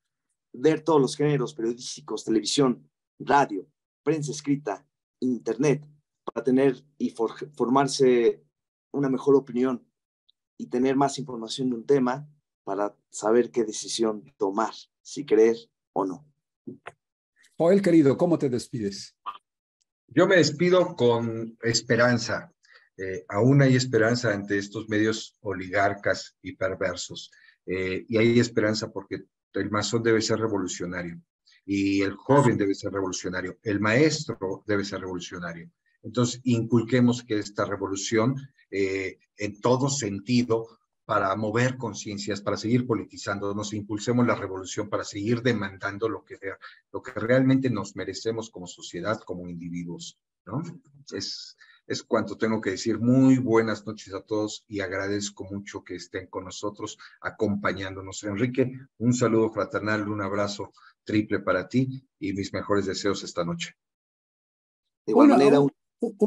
ver todos los géneros periodísticos, televisión, radio, prensa escrita, internet, para tener y formarse una mejor opinión y tener más información de un tema para saber qué decisión tomar, si creer o no. Joel, querido, ¿cómo te despides? Yo me despido con esperanza. Aún hay esperanza ante estos medios oligarcas y perversos. Y hay esperanza porque el masón debe ser revolucionario y el joven debe ser revolucionario, el maestro debe ser revolucionario. Entonces, inculquemos que esta revolución en todo sentido para mover conciencias, para seguir politizando, nos impulsemos la revolución para seguir demandando lo que realmente nos merecemos como sociedad, como individuos, ¿no? Es cuanto tengo que decir. Muy buenas noches a todos y agradezco mucho que estén con nosotros acompañándonos. Enrique, un saludo fraternal, un abrazo triple para ti y mis mejores deseos esta noche. De igual manera, un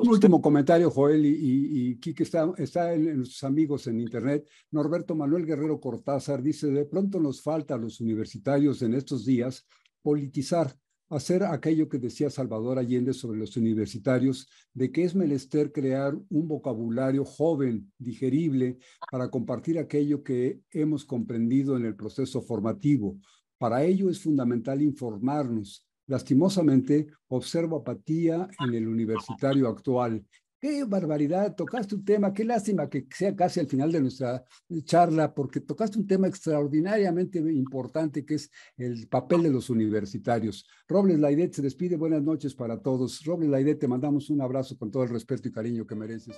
último comentario, Joel, y Quique está en nuestros amigos en internet. Norberto Manuel Guerrero Cortázar dice, de pronto nos falta a los universitarios en estos días politizar, hacer aquello que decía Salvador Allende sobre los universitarios, de que es menester crear un vocabulario joven, digerible, para compartir aquello que hemos comprendido en el proceso formativo. Para ello es fundamental informarnos. Lastimosamente, observo apatía en el universitario actual. ¡Qué barbaridad! Tocaste un tema, qué lástima que sea casi al final de nuestra charla, porque tocaste un tema extraordinariamente importante, que es el papel de los universitarios. Robles Laidet se despide. Buenas noches para todos. Robles Laidet, te mandamos un abrazo con todo el respeto y cariño que mereces.